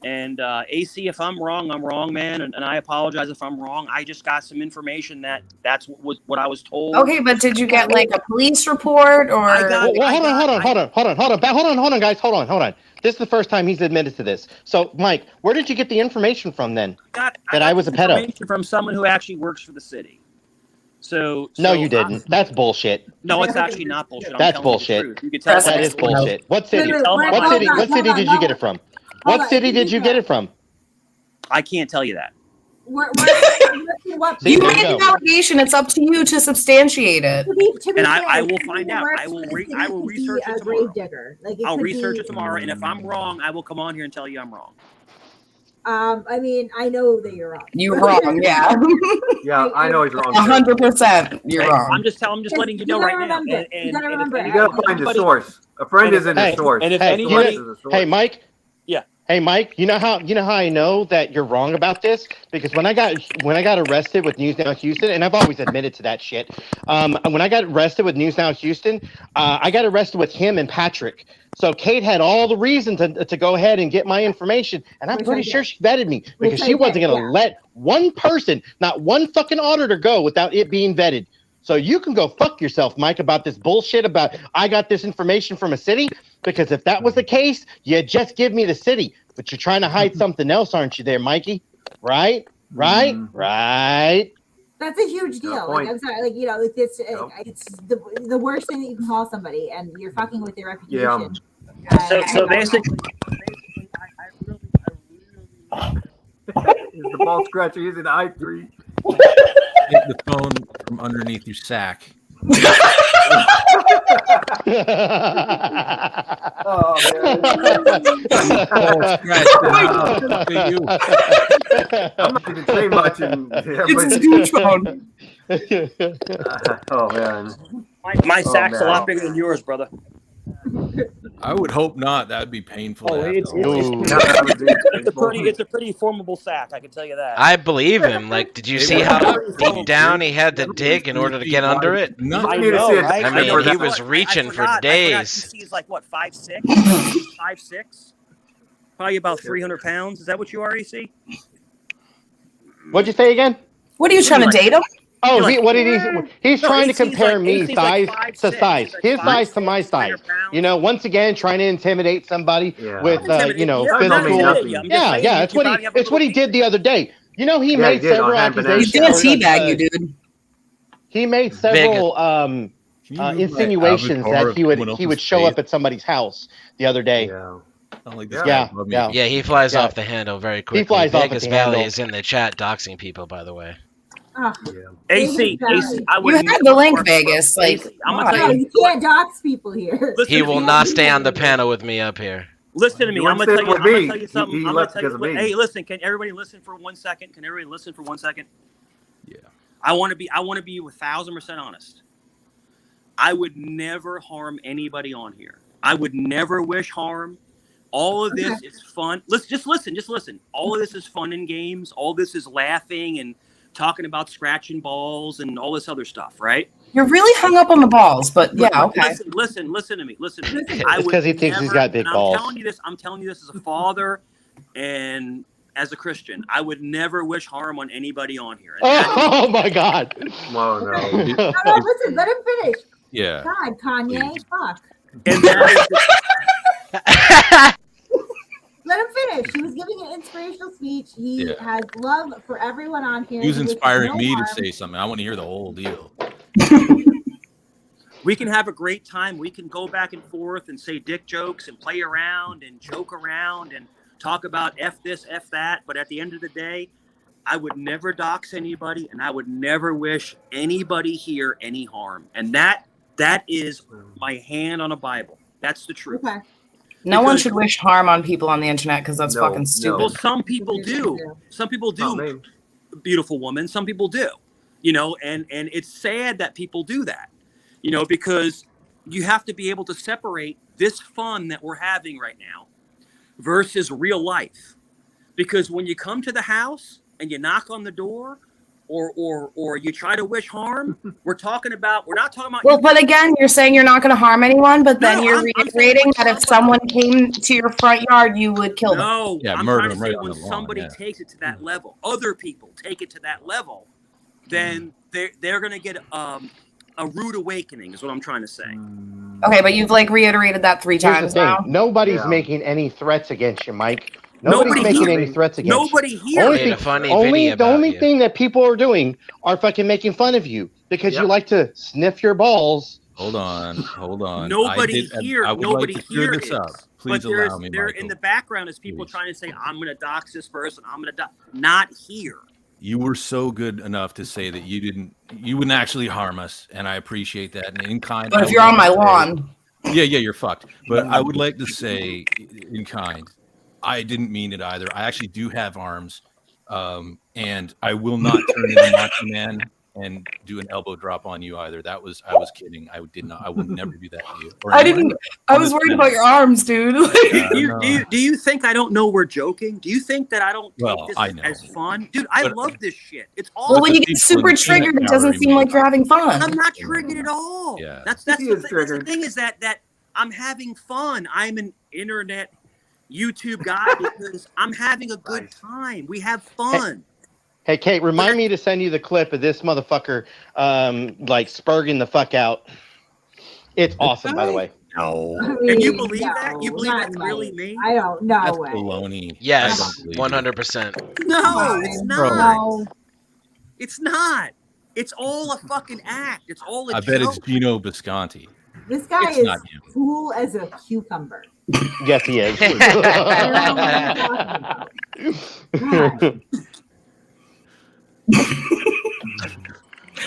And AC, if I'm wrong, I'm wrong, man. And I apologize if I'm wrong. I just got some information that's what I was told. Okay, but did you get like a police report or? Hold on, guys. Hold on. This is the first time he's admitted to this. So, Mike, where did you get the information from then? I was a pedo. Information from someone who actually works for the city. So no, you didn't. That's bullshit. No, it's actually not bullshit. That's bullshit. You can tell that is bullshit. What city? What city did you get it from? What city did you get it from? I can't tell you that. You made an allegation. It's up to you to substantiate it. And I will find out. I will research it tomorrow. I'll research it tomorrow, and if I'm wrong, I will come on here and tell you I'm wrong. I mean, I know that you're wrong. You're wrong, yeah. Yeah, I know he's wrong. 100%. You're wrong. I'm just letting you know right now. You gotta remember. You gotta find the source. A friend isn't the source. And if anybody, hey, Mike. Yeah. Hey, Mike. You know how I know that you're wrong about this? Because when I got arrested with News Now Houston, and I've always admitted to that shit. When I got arrested with News Now Houston, I got arrested with him and Patrick. So Kate had all the reason to go ahead and get my information, and I'm pretty sure she vetted me because she wasn't going to let one person, not one fucking auditor, go without it being vetted. So you can go fuck yourself, Mike, about this bullshit about I got this information from a city, because if that was the case, you just give me the city. But you're trying to hide something else, aren't you there, Mikey? Right? Right? That's a huge deal. Like, I'm sorry, like, you know, like this, it's the worst thing that you can call somebody, and you're fucking with their reputation. Yeah. So basically, is the ball scratcher using the i3? Take the phone from underneath your sack. Oh, I'm not going to say much. It's a huge phone. Oh, man. My sack's a lot bigger than yours, brother. I would hope not. That would be painful. It's a pretty formidable sack, I can tell you that. I believe him. Like, did you see how deep down he had to dig in order to get under it? I know, right? I mean, he was reaching for days. He's like, what, 5'6"? 5'6"? Probably about 300 pounds. Is that what you already see? What'd you say again? What are you trying to date him? Oh, You're what did he? He's No, trying to AC's compare like- me AC's like size 5'6", to size, he's like his size to 5'6", my size. 100 pounds. You know, once again, trying to intimidate somebody Yeah. with, Intimidate- you know, yeah, I'm not physical. intimidating you. I'm just saying It's you what gotta he. have a It's what he little did the other day. You know, he Yeah, made he did on several Hand Banana. He's accusations. gonna teabag you, dude. He made several insinuations that he would show up at somebody's house the other day. Yeah. Like Yeah. He flies Yeah. off the handle very quickly. flies off Vegas at the Valley handle. is in the chat doxing people, by the way. AC, I would You had the link, Vegas. Like, I'm No, gonna tell you. you can't dox people here. Listen He to will me. not stay on the panel with me up here. Listen to me. You I'm wouldn't gonna sit tell you. with I'm gonna me. tell you something. He I'm left gonna tell because you. of me. Hey, listen. Can everybody listen for 1 second? Can everybody listen for 1 second? Yeah. I want to be 1,000% honest. I would never harm anybody on here. I would never wish harm. All of this is fun. Just listen. All of this is fun and games. All this is laughing and talking about scratching balls and all this other stuff, right? You're really hung up on the balls, but yeah, okay. Listen to me. It's because he thinks he's got big balls. I'm telling you this as a father and as a Christian. I would never wish harm on anybody on here. Oh my God! Whoa, no. No, listen, let him finish. Yeah. God, Kanye, fuck. And that Let him finish. He was giving an inspirational speech. He has love for everyone on here. He was wishes inspiring no me harm. to say something. I want to hear the whole deal. we can have a great time. We can go back and forth and say dick jokes and play around and joke around and talk about F this, F that. But at the end of the day, I would never dox anybody, and I would never wish anybody here any harm. And that is my hand on a Bible. That's the truth. Okay. No one should wish harm on people on the internet because that's fucking stupid. Well, some people do. Some people do. Beautiful woman. Some people do. You know, and it's sad that people do that. You know, because you have to be able to separate this fun that we're having right now versus real life. Because when you come to the house and you knock on the door or you try to wish harm, we're not talking about. Well, but again, you're saying you're not going to harm anyone, but then you're reiterating that if someone came to your front yard, you would kill them. No, Yeah, I'm murder trying to them say right on when the lawn, somebody yeah. takes it to that level, other people take it to that level, then they're going to get a rude awakening is what I'm trying to say. Okay, but you've like reiterated that 3 Here's the times thing. now. Nobody's making any threats against you, Mike. Nobody's making any threats against Nobody you. here. Only Made a funny only video the about only you. thing that people are doing are fucking making fun of you because you like to sniff your balls. Hold on. Nobody I would nobody like to clear here this is. up. Please But allow me, there Michael. in the background is people trying to say, I'm going to dox this person. I'm going to dox. Not here. You were so good enough to say that you wouldn't actually harm us, and I appreciate that. And in kind, But if you're on my lawn, yeah, you're fucked. But I would like to say, in kind, I didn't mean it either. I actually do have arms, and I will not turn into Macho Man and do an elbow drop on you either. I was kidding. I would never do that to you. I was worried about your arms, dude. Do you think I don't know we're joking? Do you think that I don't take this I know. as fun? Dude, I love this shit. It's all Well, when you get super triggered, it doesn't seem like you're having fun. I'm not triggered at all. Yeah. That's the thing. That's the thing is that I'm having fun. I'm an internet YouTube guy because I'm having a good time. We have fun. Hey, Kate, remind me to send you the clip of this motherfucker like spurging the fuck out. It's awesome, by the way. No. Can you believe that? You believe that's really me? I don't know. That's baloney. Yes, 100%. No, it's not. No. It's not. It's all a fucking act. It's all a I bet joke. it's Gino Bisconti. This guy It's is not him. cool as a cucumber. Yes, he is.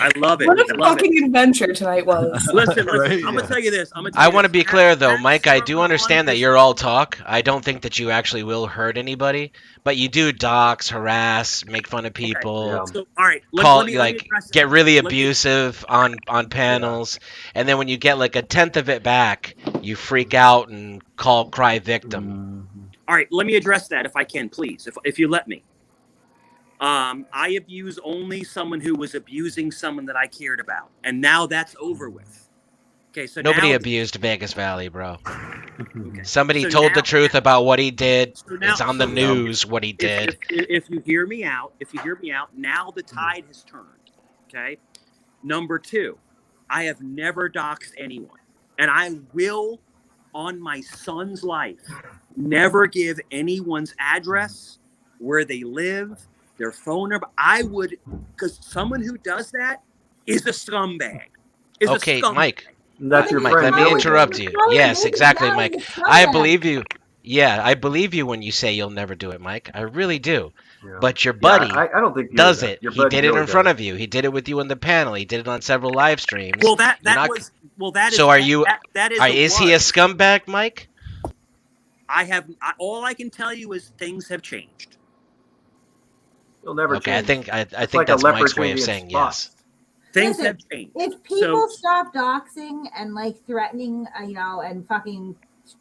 I love it. What a I love fucking adventure tonight was. Listen, Right? I'm gonna tell you this. I want to be clear though, Mike. I do understand that you're all talk. I don't think that you actually will hurt anybody, but you do dox, harass, make fun of people, So, all right. call let me like address it. get really Let me- abusive on panels, and then when you get like a tenth of it back, you freak out and cry victim. All right. Let me address that if I can, please. If you let me. I abuse only someone who was abusing someone that I cared about, and now that's over with. Okay, so Nobody now, abused Vegas Valley, bro. Somebody So told the now- truth about what he did. So now- It's on the so- news what he did. If you hear me out, now the tide has turned. Okay, Number 2, I have never doxed anyone. And I will, on my son's life, never give anyone's address, where they live, their phone number. I would, because someone who does that is a scumbag. Okay, Mike. That's your Mike, friend. let me interrupt you. Yes, exactly, Billy Mike. is a I scumbag. believe you. Yeah, I believe you when you say you'll never do it, Mike. I really do. Yeah. But your buddy I don't think you does do that. it. Your He buddy did it Joey in front does. of you. He did it with you on the panel. He did it on several live streams. Well, that is. So are you? That is. Is he a scumbag, Mike? All I can tell you is things have changed. You'll never Okay, change. I think like a that's leopard Mike's way of changing saying spot. yes. Things Listen, have changed. If people stop doxing and like threatening, and fucking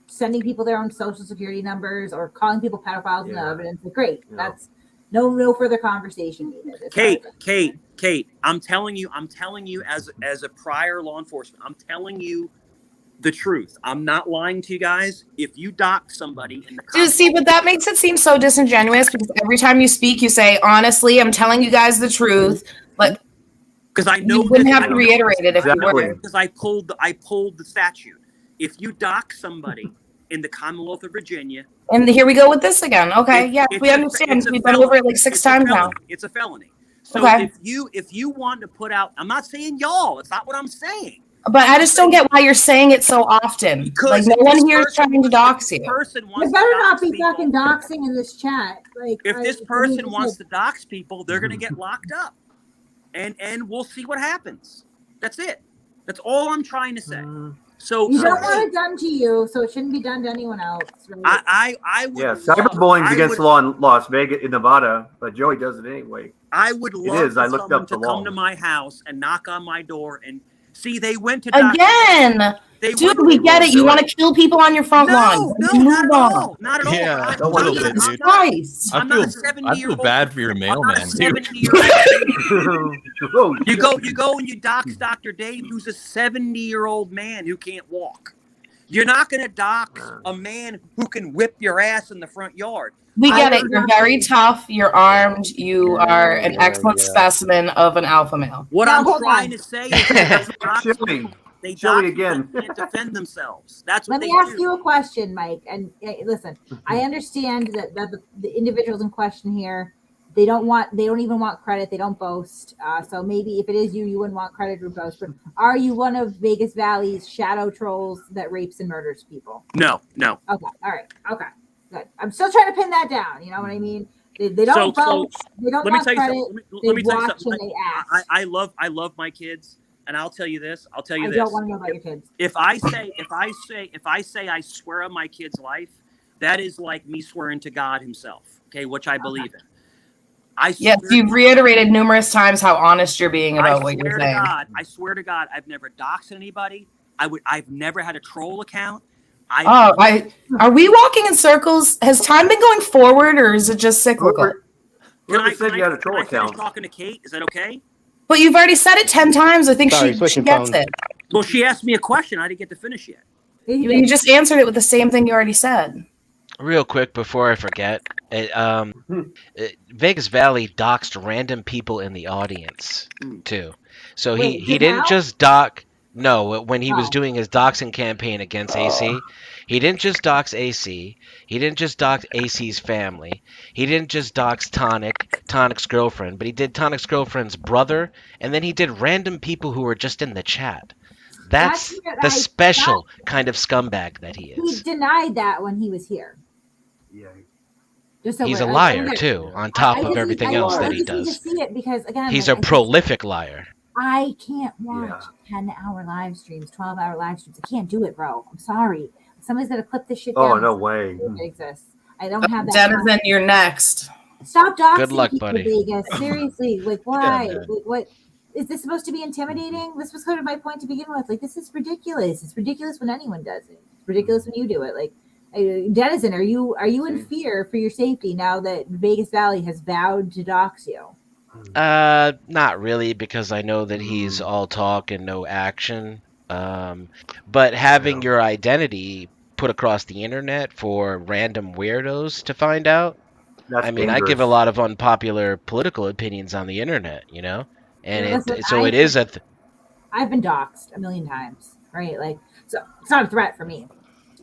sending people their own social security numbers or calling people pedophiles and evidence, like, great. Yeah. That's no further conversation needed. Kate, I'm telling you as a prior law enforcement, I'm telling you the truth. I'm not lying to you guys. If you dox somebody in the Dude, see, but that makes it seem so disingenuous because every time you speak, you say, honestly, I'm telling you guys the truth. Like, because I know you wouldn't have to reiterate it if you were. Because I pulled the statute. If you dox somebody in the Commonwealth of Virginia, And here we go with this again. Okay, yeah, we understand. We've been over it like 6 times now. It's a felony. So Okay. if you want to put out, I'm not saying y'all. It's not what I'm saying. But I just don't get why you're saying it so often. Because like, no one here is person trying to dox you. Person You wants better to not dox be people. fucking doxing in this chat. Like, If this person wants to dox people, they're going to get locked up, and we'll see what happens. That's it. That's all I'm trying to say. So you don't want it done to you, so it shouldn't be done to anyone else. Right? I would. Yeah, cyberbullying's against the law in Las Vegas, in Nevada, but Joey does it anyway. I would love is. I for looked someone up to the come law. to my house and knock on my door and see. They went to Again! Dude, we get it. You want to kill people on your front lawn. No, Move not at on. all. Not at all. Yeah, I'm a little not- bit, I'm dude. not- Christ. I'm not a I 70-year-old. feel bad for your I'm not a mailman, dude. 70-year-old. Oh, You go and you dox Dr. Dave, who's a 70-year-old man who can't walk. You're not going to dox a man who can whip your ass in the front yard. We get it. You're very tough. You're armed. You are an excellent specimen of an alpha male. What Now, I'm hold trying on. to say is that Chilling. they Chilling dox again. people can't defend themselves. That's what Let me they ask do. you a question, Mike. And listen, I understand that the individuals in question here, they don't even want credit. They don't boast. So maybe if it is you, you wouldn't want credit or boast. But are you one of Vegas Valley's shadow trolls that rapes and murders people? No. Okay. All right. Okay. Good. I'm still trying to pin that down. You know what I mean? They don't boast. They don't let me want tell you credit. something. Let me They tell you watch something. and they ask. I love my kids, and I'll tell you this. I don't want to know about your kids. If I say I swear on my kid's life, that is like me swearing to God Himself. Okay, which I believe in. Yes, you've reiterated numerous times how honest you're being about what you're saying. I swear to God, I've never doxed anybody. I've never had a troll account. Are we walking in circles? Has time been going forward, or is it just cyclical? Whoever said you had a troll Can I finish account? talking to Kate? Is that okay? But you've already said it 10 times. I think Sorry, she switching gets phones. it. Well, she asked me a question. I didn't get to finish yet. You just answered it with the same thing you already said. Real quick before I forget, Vegas Valley doxed random people in the audience too. So Wait, he did didn't now? just dox. No, when he was Oh. doing his doxing campaign against AC, he didn't just dox AC. He didn't just dox AC's family. He didn't just dox Tonic's girlfriend, but he did Tonic's girlfriend's brother, and then he did random people who were just in the chat. That's what the I special kind of scumbag that he He is. denied that when he was here. Yeah. Just so He's a we're- liar okay. too, on top I of just- everything else that he I just need does. to see it because again, He's like, a prolific liar. I can't watch 10-hour live streams, 12-hour live streams. I can't do it, bro. I'm sorry. Somebody's gonna clip this shit down. Oh, no way. It exists. I don't have that. time. Denizen, you're next. Stop doxing Good luck, people, buddy. Vegas. Seriously, like why? man. Like, what is this supposed to be intimidating? This was kind of my point to begin with. Like this is ridiculous. It's ridiculous when anyone does it. It's ridiculous when you do it. Like Denizen, are you in fear for your safety now that Vegas Valley has vowed to dox you? Not really, because I know that he's all talk and no action. But having your identity put across the internet for random weirdos to find out. That's I mean, I give a lot of unpopular political opinions on the internet, you know, and Listen, it is a I've been doxxed a million times, right? Like, so it's not a threat for me.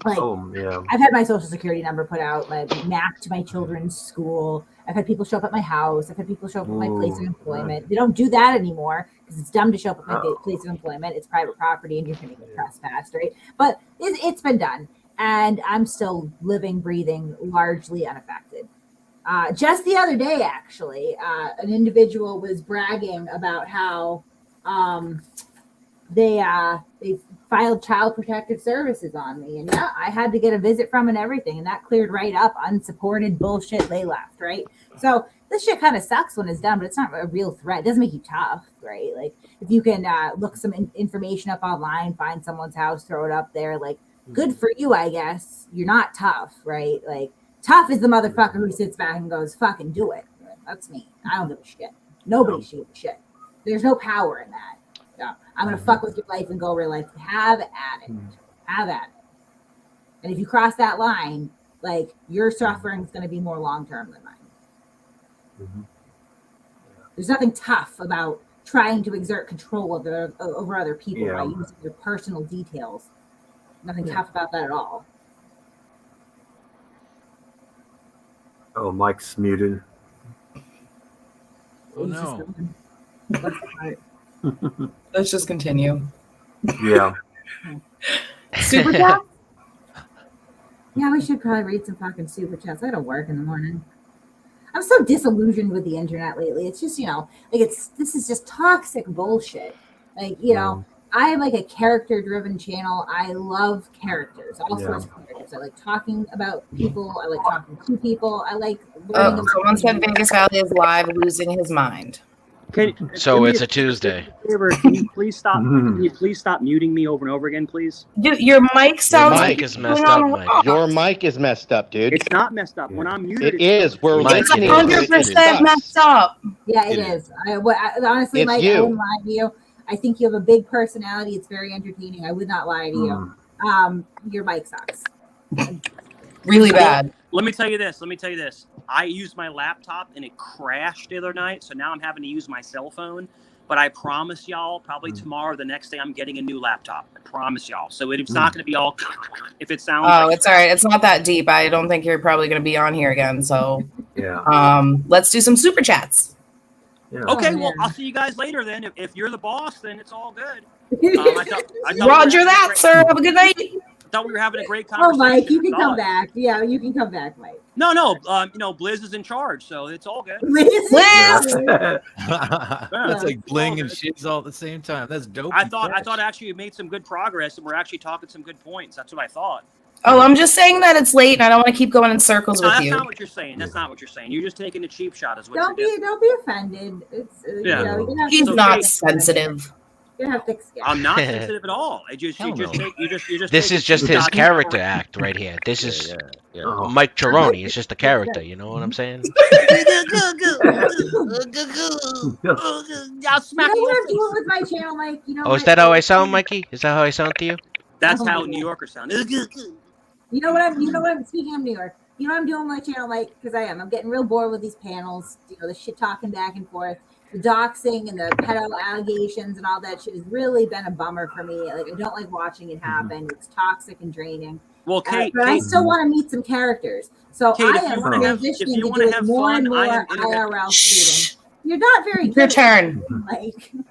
Like, I've had my social security number put out, like mapped to my children's school. I've had people show up at my house. I've had people show up at my place of employment. They don't do that anymore because it's dumb to show up at my place of employment. It's private property and you're going to get trespassed, right? But it's been done. And I'm still living, breathing, largely unaffected. Just the other day, actually, an individual was bragging about how they filed child protective services on me, and I had to get a visit from and everything, and that cleared right up. Unsupported bullshit they left, right? So this shit kind of sucks when it's done, but it's not a real threat. It doesn't make you tough, right? Like if you can look some information up online, find someone's house, throw it up there, like good for you, I guess. You're not tough, right? Like tough is the motherfucker who sits back and goes, fucking do it. That's me. I don't give a shit. Nobody should give a shit. There's no power in that. Yeah, I'm gonna fuck with your life and go over your life. Have at it. Have at it. And if you cross that line, like your suffering is gonna be more long term than mine. There's nothing tough about trying to exert control over other people by using your personal details. Nothing tough about that at all. Oh, Mike's muted. Oh no. Let's just continue. Yeah. Super chat? Yeah, we should probably read some fucking super chats. I gotta work in the morning. I'm so disillusioned with the internet lately. It's just, this is just toxic bullshit. Like, I am like a character-driven channel. I love characters, all sorts of characters. I like talking about people. I like talking to people. I like learning about someone said Vegas Valley is live, losing his mind. So it's a Tuesday. Can you please stop? Can you please stop muting me over and over again, please? Dude, your mic sounds Your mic is messed up, Mike. Your mic is messed up, dude. It's not messed up. When I'm muted, it is. We're listening. 100% messed up. Yeah, it is. Honestly, Mike, I wouldn't lie to you. I think you have a big personality. It's very entertaining. I would not lie to you. Your mic sucks. Really bad. Let me tell you this. I used my laptop and it crashed the other night, so now I'm having to use my cell phone. But I promise y'all, probably tomorrow or the next day, I'm getting a new laptop. I promise y'all. So it's not going to be all. If it sounds. Oh, it's all right. It's not that deep. I don't think you're probably going to be on here again. So let's do some super chats. Yeah. Okay, well, I'll see you guys later then. If you're the boss, then it's all good. Roger that, sir. Have a good night. I thought we were having a great conversation. Oh, Mike, you can come back. Yeah, you can come back, Mike. No, Blizz is in charge, so it's all good. Blizz! That's like bling and shiz all at the same time. That's dope. I thought actually you made some good progress, and we're actually talking some good points. That's what I thought. Oh, I'm just saying that it's late, and I don't want to keep going in circles with you. That's not what you're saying. That's not what you're saying. You're just taking a cheap shot. Is what don't be offended. It's he's not sensitive. You have thick skin. I'm not sensitive at all. You just. This is just his character act right here. This is Mike Cheroni. It's just a character. You know what I'm saying? I'll smack you. What I'm doing with my channel, Mike? Is that how I sound, Mikey? Is that how I sound to you? That's how New Yorkers sound. You know what I'm speaking of New York. You know what I'm doing with my channel, Mike? Because I'm getting real bored with these panels. The shit talking back and forth. The doxing and the pedo allegations and all that shit has really been a bummer for me. Like, I don't like watching it happen. It's toxic and draining. Well, Kate, but I still want to meet some characters. So Kate, I am transitioning to doing more and more IRL shooting. You're not very good. Your turn. Like, you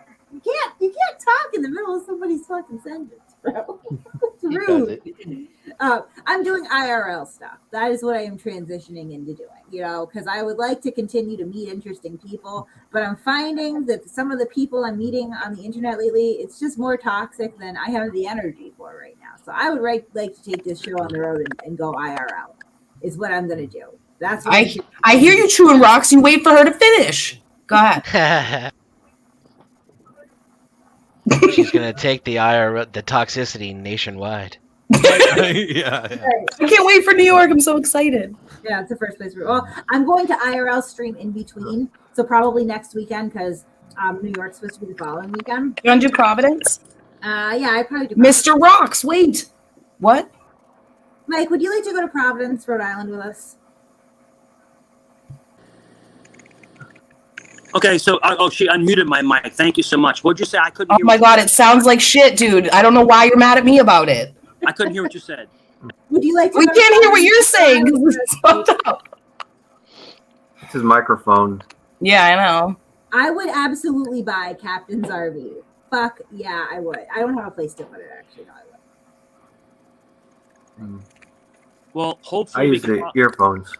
can't talk in the middle of somebody's fucking sentence, bro. It's rude. I'm doing IRL stuff. That is what I am transitioning into doing, because I would like to continue to meet interesting people, but I'm finding that some of the people I'm meeting on the internet lately, it's just more toxic than I have the energy for right now. So I would like to take this show on the road and go IRL is what I'm going to do. That's what I hear you chewing rocks. You wait for her to finish. Go ahead. She's going to take the toxicity nationwide. I can't wait for New York. I'm so excited. Yeah, it's the first place. Well, I'm going to IRL stream in between, so probably next weekend because New York's supposed to be the following weekend. You want to do Providence? Yeah, I probably do. Mr. Rocks, wait. What? Mike, would you like to go to Providence, Rhode Island with us? Okay, so she unmuted my mic. Thank you so much. What'd you say? I couldn't. Oh my god, it sounds like shit, dude. I don't know why you're mad at me about it. I couldn't hear what you said. Would you like to? We can't hear what you're saying. It's fucked up. It's his microphone. Yeah, I know. I would absolutely buy Captain's RV. Fuck yeah, I would. I don't have a place to put it actually. No, I would. Well, I hopefully use the earphones.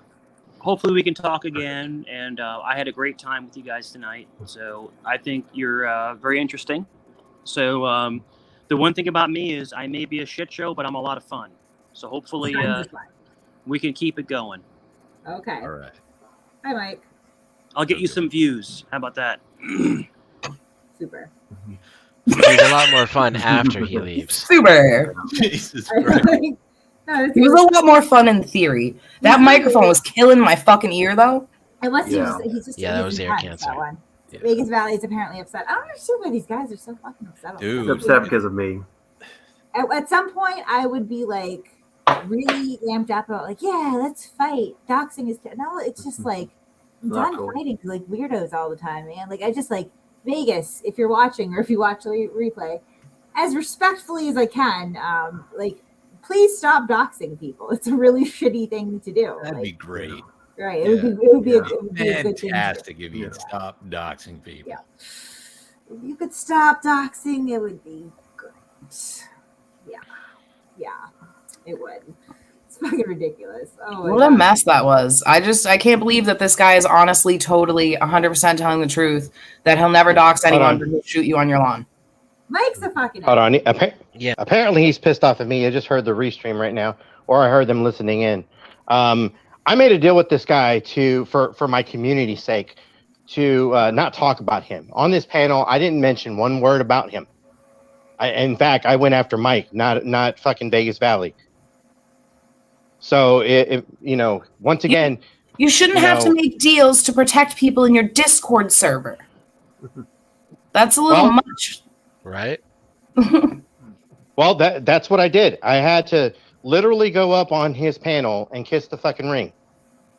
Hopefully we can talk again. And I had a great time with you guys tonight. So I think you're very interesting. So the one thing about me is I may be a shit show, but I'm a lot of fun. So hopefully we can keep it going. Okay. All right. Hi, Mike. I'll get you some views. How about that? Super. He's a lot more fun after he leaves. Super. Jesus Christ. No, He was a lot more fun in theory. That microphone was killing my fucking ear, though. Unless Yeah. he's just Yeah, that was air cancer. That one. Yeah. Vegas Valley is apparently upset. I don't understand why these guys are so fucking upset. Dude. He's upset because of me. At some point, I would be like really amped up about like, yeah, let's fight. Doxing is no. It's just like I'm Not done cool. fighting like weirdos all the time, man. Like I just like Vegas. If you're watching or if you watch the replay, as respectfully as I can, like please stop doxing people. It's a really shitty thing to do. That'd like, be great. right. It would be a good thing. Fantastic if you'd stop doxing people. Yeah. If you could stop doxing, it would be great. Yeah, it would. It's fucking ridiculous. Oh, my What a God. mess that was. I can't believe that this guy is honestly, totally, 100% telling the truth, that he'll never dox anyone, but he'll shoot you on your lawn. Mike's a fucking. Hold on. Yeah. Apparently he's pissed off at me. I just heard the restream right now, or I heard them listening in. I made a deal with this guy for my community's sake to not talk about him on this panel. I didn't mention one word about him. In fact, I went after Mike, not fucking Vegas Valley. So once again, You shouldn't have to make deals to protect people in your Discord server. That's a little much. Right? Well, that's what I did. I had to literally go up on his panel and kiss the fucking ring.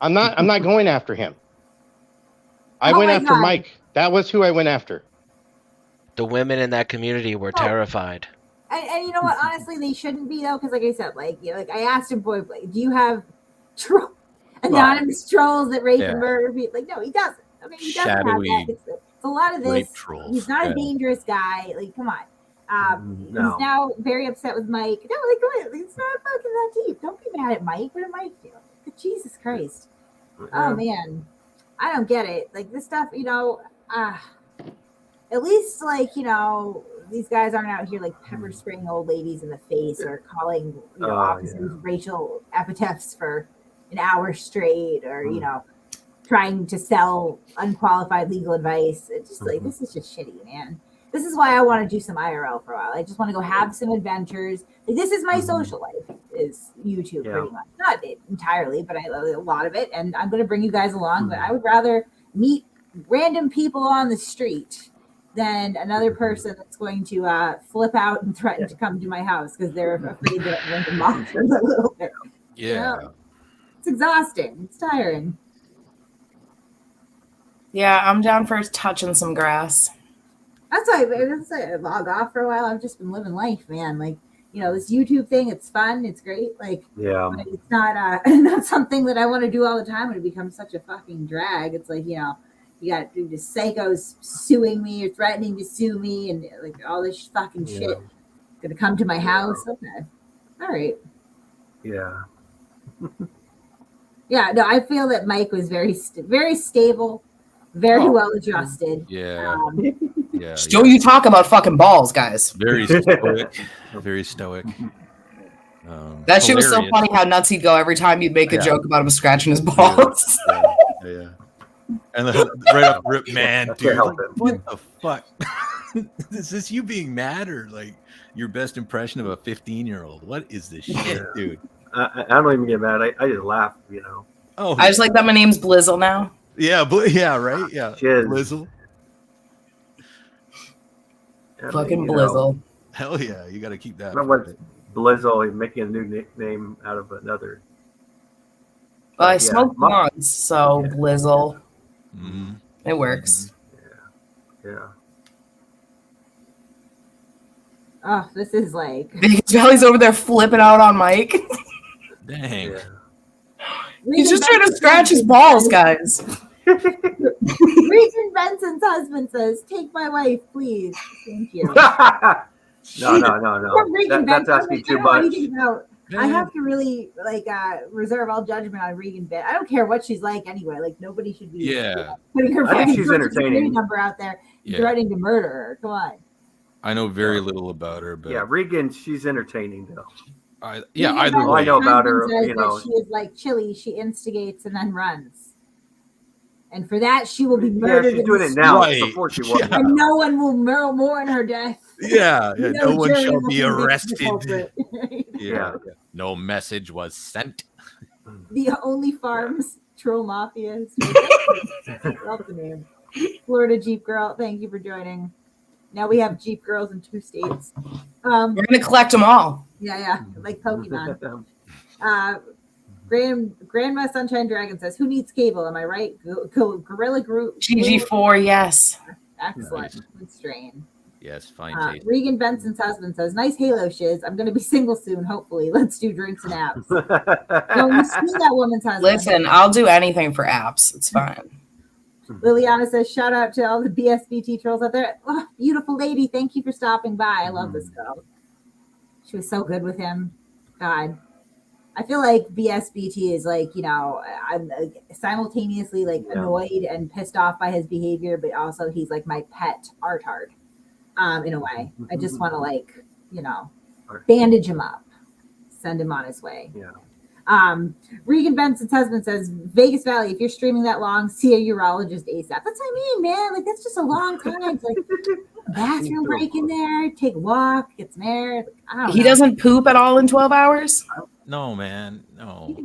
I'm not going after him. I went after Mike. That was who I went after. The women in that community were terrified. And you know what? Honestly, they shouldn't be though, because like I said, like I asked him, boy, do you have anonymous trolls that rape and murder people? Like, no, he doesn't. I mean, he doesn't have that. It's a lot of this. He's not a dangerous guy. Like, come on. He's now very upset with Mike. No, like, it's not fucking that deep. Don't be mad at Mike. What did Mike do? Jesus Christ. Oh man, I don't get it. Like this stuff, at least like these guys aren't out here like pepper spraying old ladies in the face or calling officers racial epithets for an hour straight, or trying to sell unqualified legal advice. It's just like this is just shitty, man. This is why I want to do some IRL for a while. I just want to go have some adventures. Like this is my social life, is YouTube pretty much. Not entirely, but I love a lot of it. And I'm going to bring you guys along. But I would rather meet random people on the street than another person that's going to flip out and threaten to come to my house because they're afraid that I'm going to mock them a little bit. Yeah. It's exhausting. It's tiring. Yeah, I'm down for touching some grass. That's why I log off for a while. I've just been living life, man. Like, this YouTube thing, it's fun. It's great. Like, but it's not not something that I want to do all the time. And it becomes such a fucking drag. It's like, you got just psychos suing me or threatening to sue me and like all this fucking shit. Gonna come to my house. Okay. All right. Yeah. Yeah, no, I feel that Mike was very stable, very well adjusted. Yeah. Still, you talk about fucking balls, guys. Very stoic. Very stoic. That shit was so funny how nuts he'd go every time you'd make a joke about him scratching his balls. Yeah. And right off the rip, man, dude, like, what the fuck? Is this you being mad or like your best impression of a 15-year-old? What is this shit, dude? I don't even get mad. I just laugh, Oh, I just like that my name's Blizzle now. Yeah, right. Yeah, Blizzle. Fucking Blizzle. Hell yeah, you got to keep that. Blizzle, making a new nickname out of another. Well, I smoke blondes, so Blizzle. It works. Yeah. Oh, this is like Vegas Valley's over there flipping out on Mike. Dang. Yeah. He's just trying to scratch his balls, guys. Regan Benson's husband says, "Take my wife, please. Thank you." No. That's asking too much. I have to really reserve all judgment on Regan Bit. I don't care what she's like anyway. Like nobody should be putting her I think she's entertaining. Number out there threatening to murder her. Come on. I know very little about her, but yeah, Regan, she's entertaining though. Either I know about her. You know, she is like Chili. She instigates and then runs, and for that she will be murdered. Yeah, she's doing it now. Before she was, and no one will mourn her death. Yeah, no one shall be arrested. Yeah. No message was sent. The only farms troll mafia. Love the name. Florida Jeep Girl. Thank you for joining. Now we have Jeep girls in 2 states. We're gonna collect them all. Yeah, like Pokemon. Grandma Sunshine Dragon says, "Who needs cable?" Am I right? Gorilla Group. GG4, yes. Excellent. Good strain. Yes, fine taste. Regan Benson's husband says, "Nice Halo shiz. I'm going to be single soon, hopefully. Let's do drinks and apps." No, you see that woman's husband. Listen, I'll do anything for apps. It's fine. Liliana says, "Shout out to all the BSBT trolls out there." Oh, beautiful lady. Thank you for stopping by. I love this girl. She was so good with him. God. I feel like BSBT is like, you know, I'm simultaneously like annoyed and pissed off by his behavior, but also he's like my pet art in a way. I just want to like, you know, bandage him up, send him on his way. Yeah. Regan Benson's husband says, "Vegas Valley, if you're streaming that long, see a urologist ASAP." That's what I mean, man. Like that's just a long time. It's like a bathroom break in there, take a walk, get some air. I don't know. He doesn't poop at all in 12 hours? No, man. No.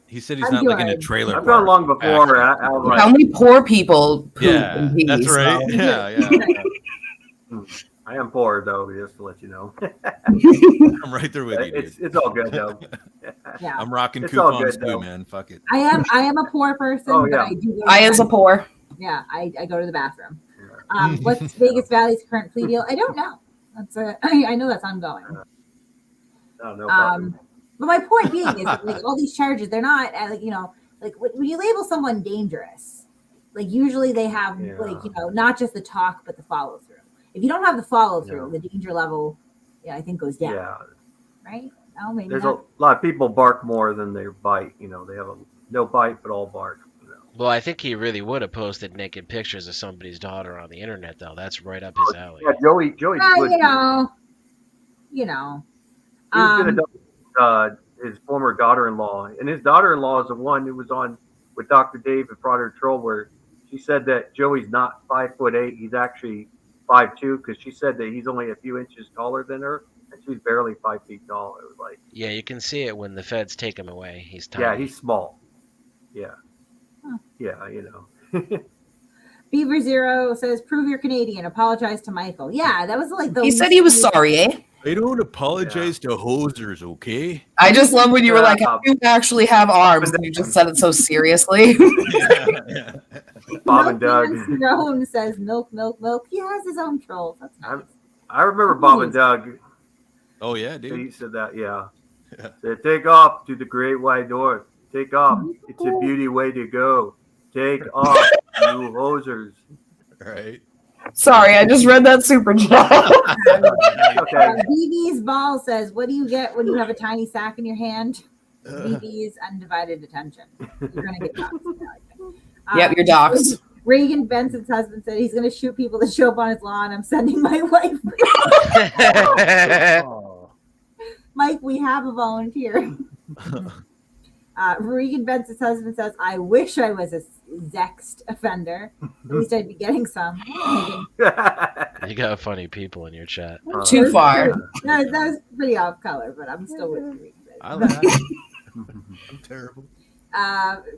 He said he's I'm not like in a good. trailer. I've gone long before. How many poor people poop in peace? That's right. So. Yeah. I am poor though, just to let you know. I'm right there with you, dude. It's all good though. Yeah. I'm rocking It's all coupons good, too, though. man. Fuck it. I am a poor person, Oh, but yeah. I do go to I the is a bathroom. poor. Yeah, I go to the bathroom. What's Vegas Valley's current plea deal? I don't know. I know that's ongoing. No. But my point being is that, like all these charges, they're not like, you know, like when you label someone dangerous, like usually they have like, you know, not just the talk but the follow through. If you don't have the follow through, the danger level, I think goes down. Yeah. Right? Oh, maybe There's not. a lot of people bark more than they bite. You know, they have no bite but all bark. You know. Well, I think he really would have posted naked pictures of somebody's daughter on the internet, though. That's right up his alley. Yeah, Joey's good. You know. He was going to his former daughter-in-law, and his daughter-in-law is the one who was on with Dr. Dave and Prodigal Troll, where she said that Joey's not 5'8", he's actually 5'2", because she said that he's only a few inches taller than her, and she's barely 5 feet tall. It was like, Yeah, you can see it when the feds take him away. He's tiny. yeah, he's small. Yeah, yeah, you know. Beaver Zero says, "Prove you're Canadian. Apologize to Michael." Yeah, that was like the. He said he was sorry, eh? I don't apologize to hosers, okay? I just love when you were like, "You actually have arms," and you just said it so seriously. Bob and Doug. Jerome says, "Milk, milk, milk." He has his own trolls. That's nice. I remember Bob and Doug. Oh yeah, dude. He said that. Yeah. Said, "Take off to the great wide north. Take off. It's a beauty way to go. Take off, you hosers." Right. Sorry, I just read that super chat. BB's Ball says, "What do you get when you have a tiny sack in your hand?" BB's undivided attention. You're gonna get doxxed. Yep, you're doxxed. Regan Benson's husband said he's gonna shoot people that show up on his lawn. I'm sending my wife. Mike, we have a volunteer. Regan Benson's husband says, "I wish I was a Zext offender. At least I'd be getting some." You got funny people in your chat. Too far. That was pretty off color, but I'm still with you. I like it. I'm terrible.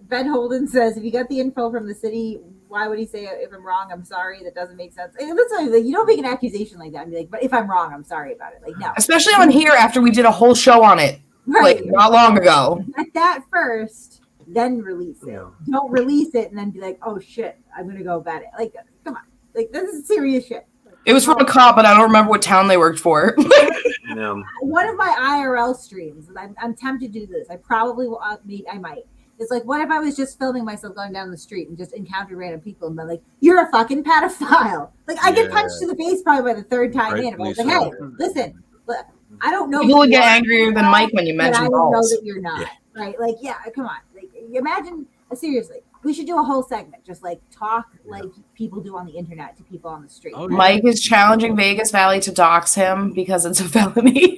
Ben Holden says, "If you got the info from the city, why would he say, if I'm wrong, I'm sorry? That doesn't make sense." And that's like, you don't make an accusation like that and be like, "But if I'm wrong, I'm sorry about it." Like, no. Especially on here after we did a whole show on it. Right. Like, not long ago. At that first, then release it. Don't release it and then be like, "Oh shit, I'm gonna go bet it." Like, come on. Like, this is serious shit. It was from a cop, but I don't remember what town they worked for. One of my IRL streams, and I'm tempted to do this. I probably will. I might. It's like, what if I was just filming myself going down the street and just encountered random people and been like, "You're a fucking pedophile." Like, I get punched in the face probably by the third time in. I was like, "Hey, listen, look, I don't know." People would get angrier than Mike when you mention I don't know balls. that you're not right. Like, yeah, come on. Like, imagine seriously. We should do a whole segment, just like talk like people do on the internet to people on the street. Mike is challenging Vegas Valley to dox him because it's a felony.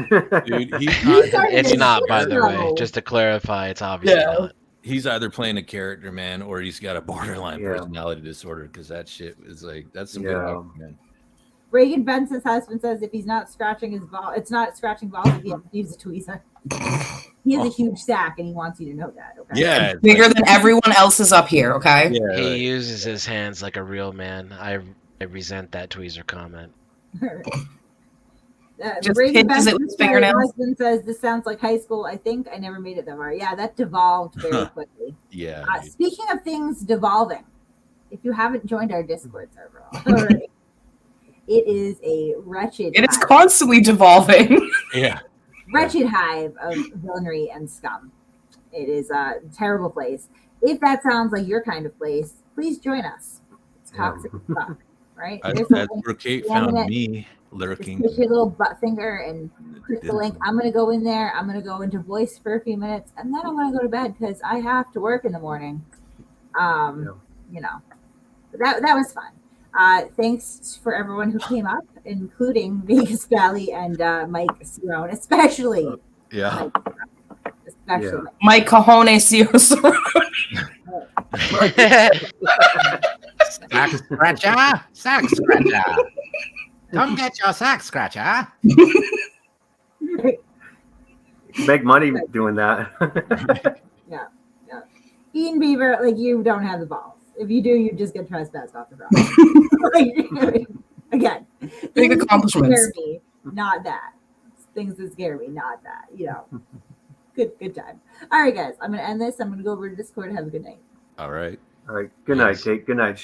Dude, it's not, by the way. Just to clarify, it's obviously not. He's either playing a character, man, or he's got a borderline personality disorder. Because that shit is like that's some good acting, man. Reagan Benson's husband says if he's not scratching his ball, it's not scratching balls if he leaves a tweezer. He has a huge sack, and he wants you to know that. Okay? Yeah, bigger than everyone else's up here. Okay. Yeah, he uses his hands like a real man. I resent that tweezer comment. Just Reagan pinches it with his fingernails. Husband says this sounds like high school. I think I never made it that far. Yeah, that devolved very quickly. Yeah. Speaking of things devolving, if you haven't joined our Discord server already, it is a wretched. It is constantly devolving. Yeah. Wretched hive of villainy and scum. It is a terrible place. If that sounds like your kind of place, please join us. It's toxic as fuck, right? That's where Kate found me lurking. Just push your little butt finger and click the link. I'm gonna go in there. I'm gonna go into voice for a few minutes, and then I'm gonna go to bed because I have to work in the morning. You know, that was fun. Thanks for everyone who came up, including Vegas Valley and Mike Cerrone, especially. Yeah. Especially. Mike Cajone Cerrone. Sack scratcher, sack scratcher. Come get your sack scratcher. Make money doing that. Yeah. Ian Beaver, like, you don't have the balls. If you do, you just get trespassed off the property. Again, big accomplishments. Scare me, not that. Things that scare me, not that. You know, good time. All right, guys, I'm gonna end this. I'm gonna go over to Discord. Have a good night. All right. All right. Good night, Kate. Good night, Sheila.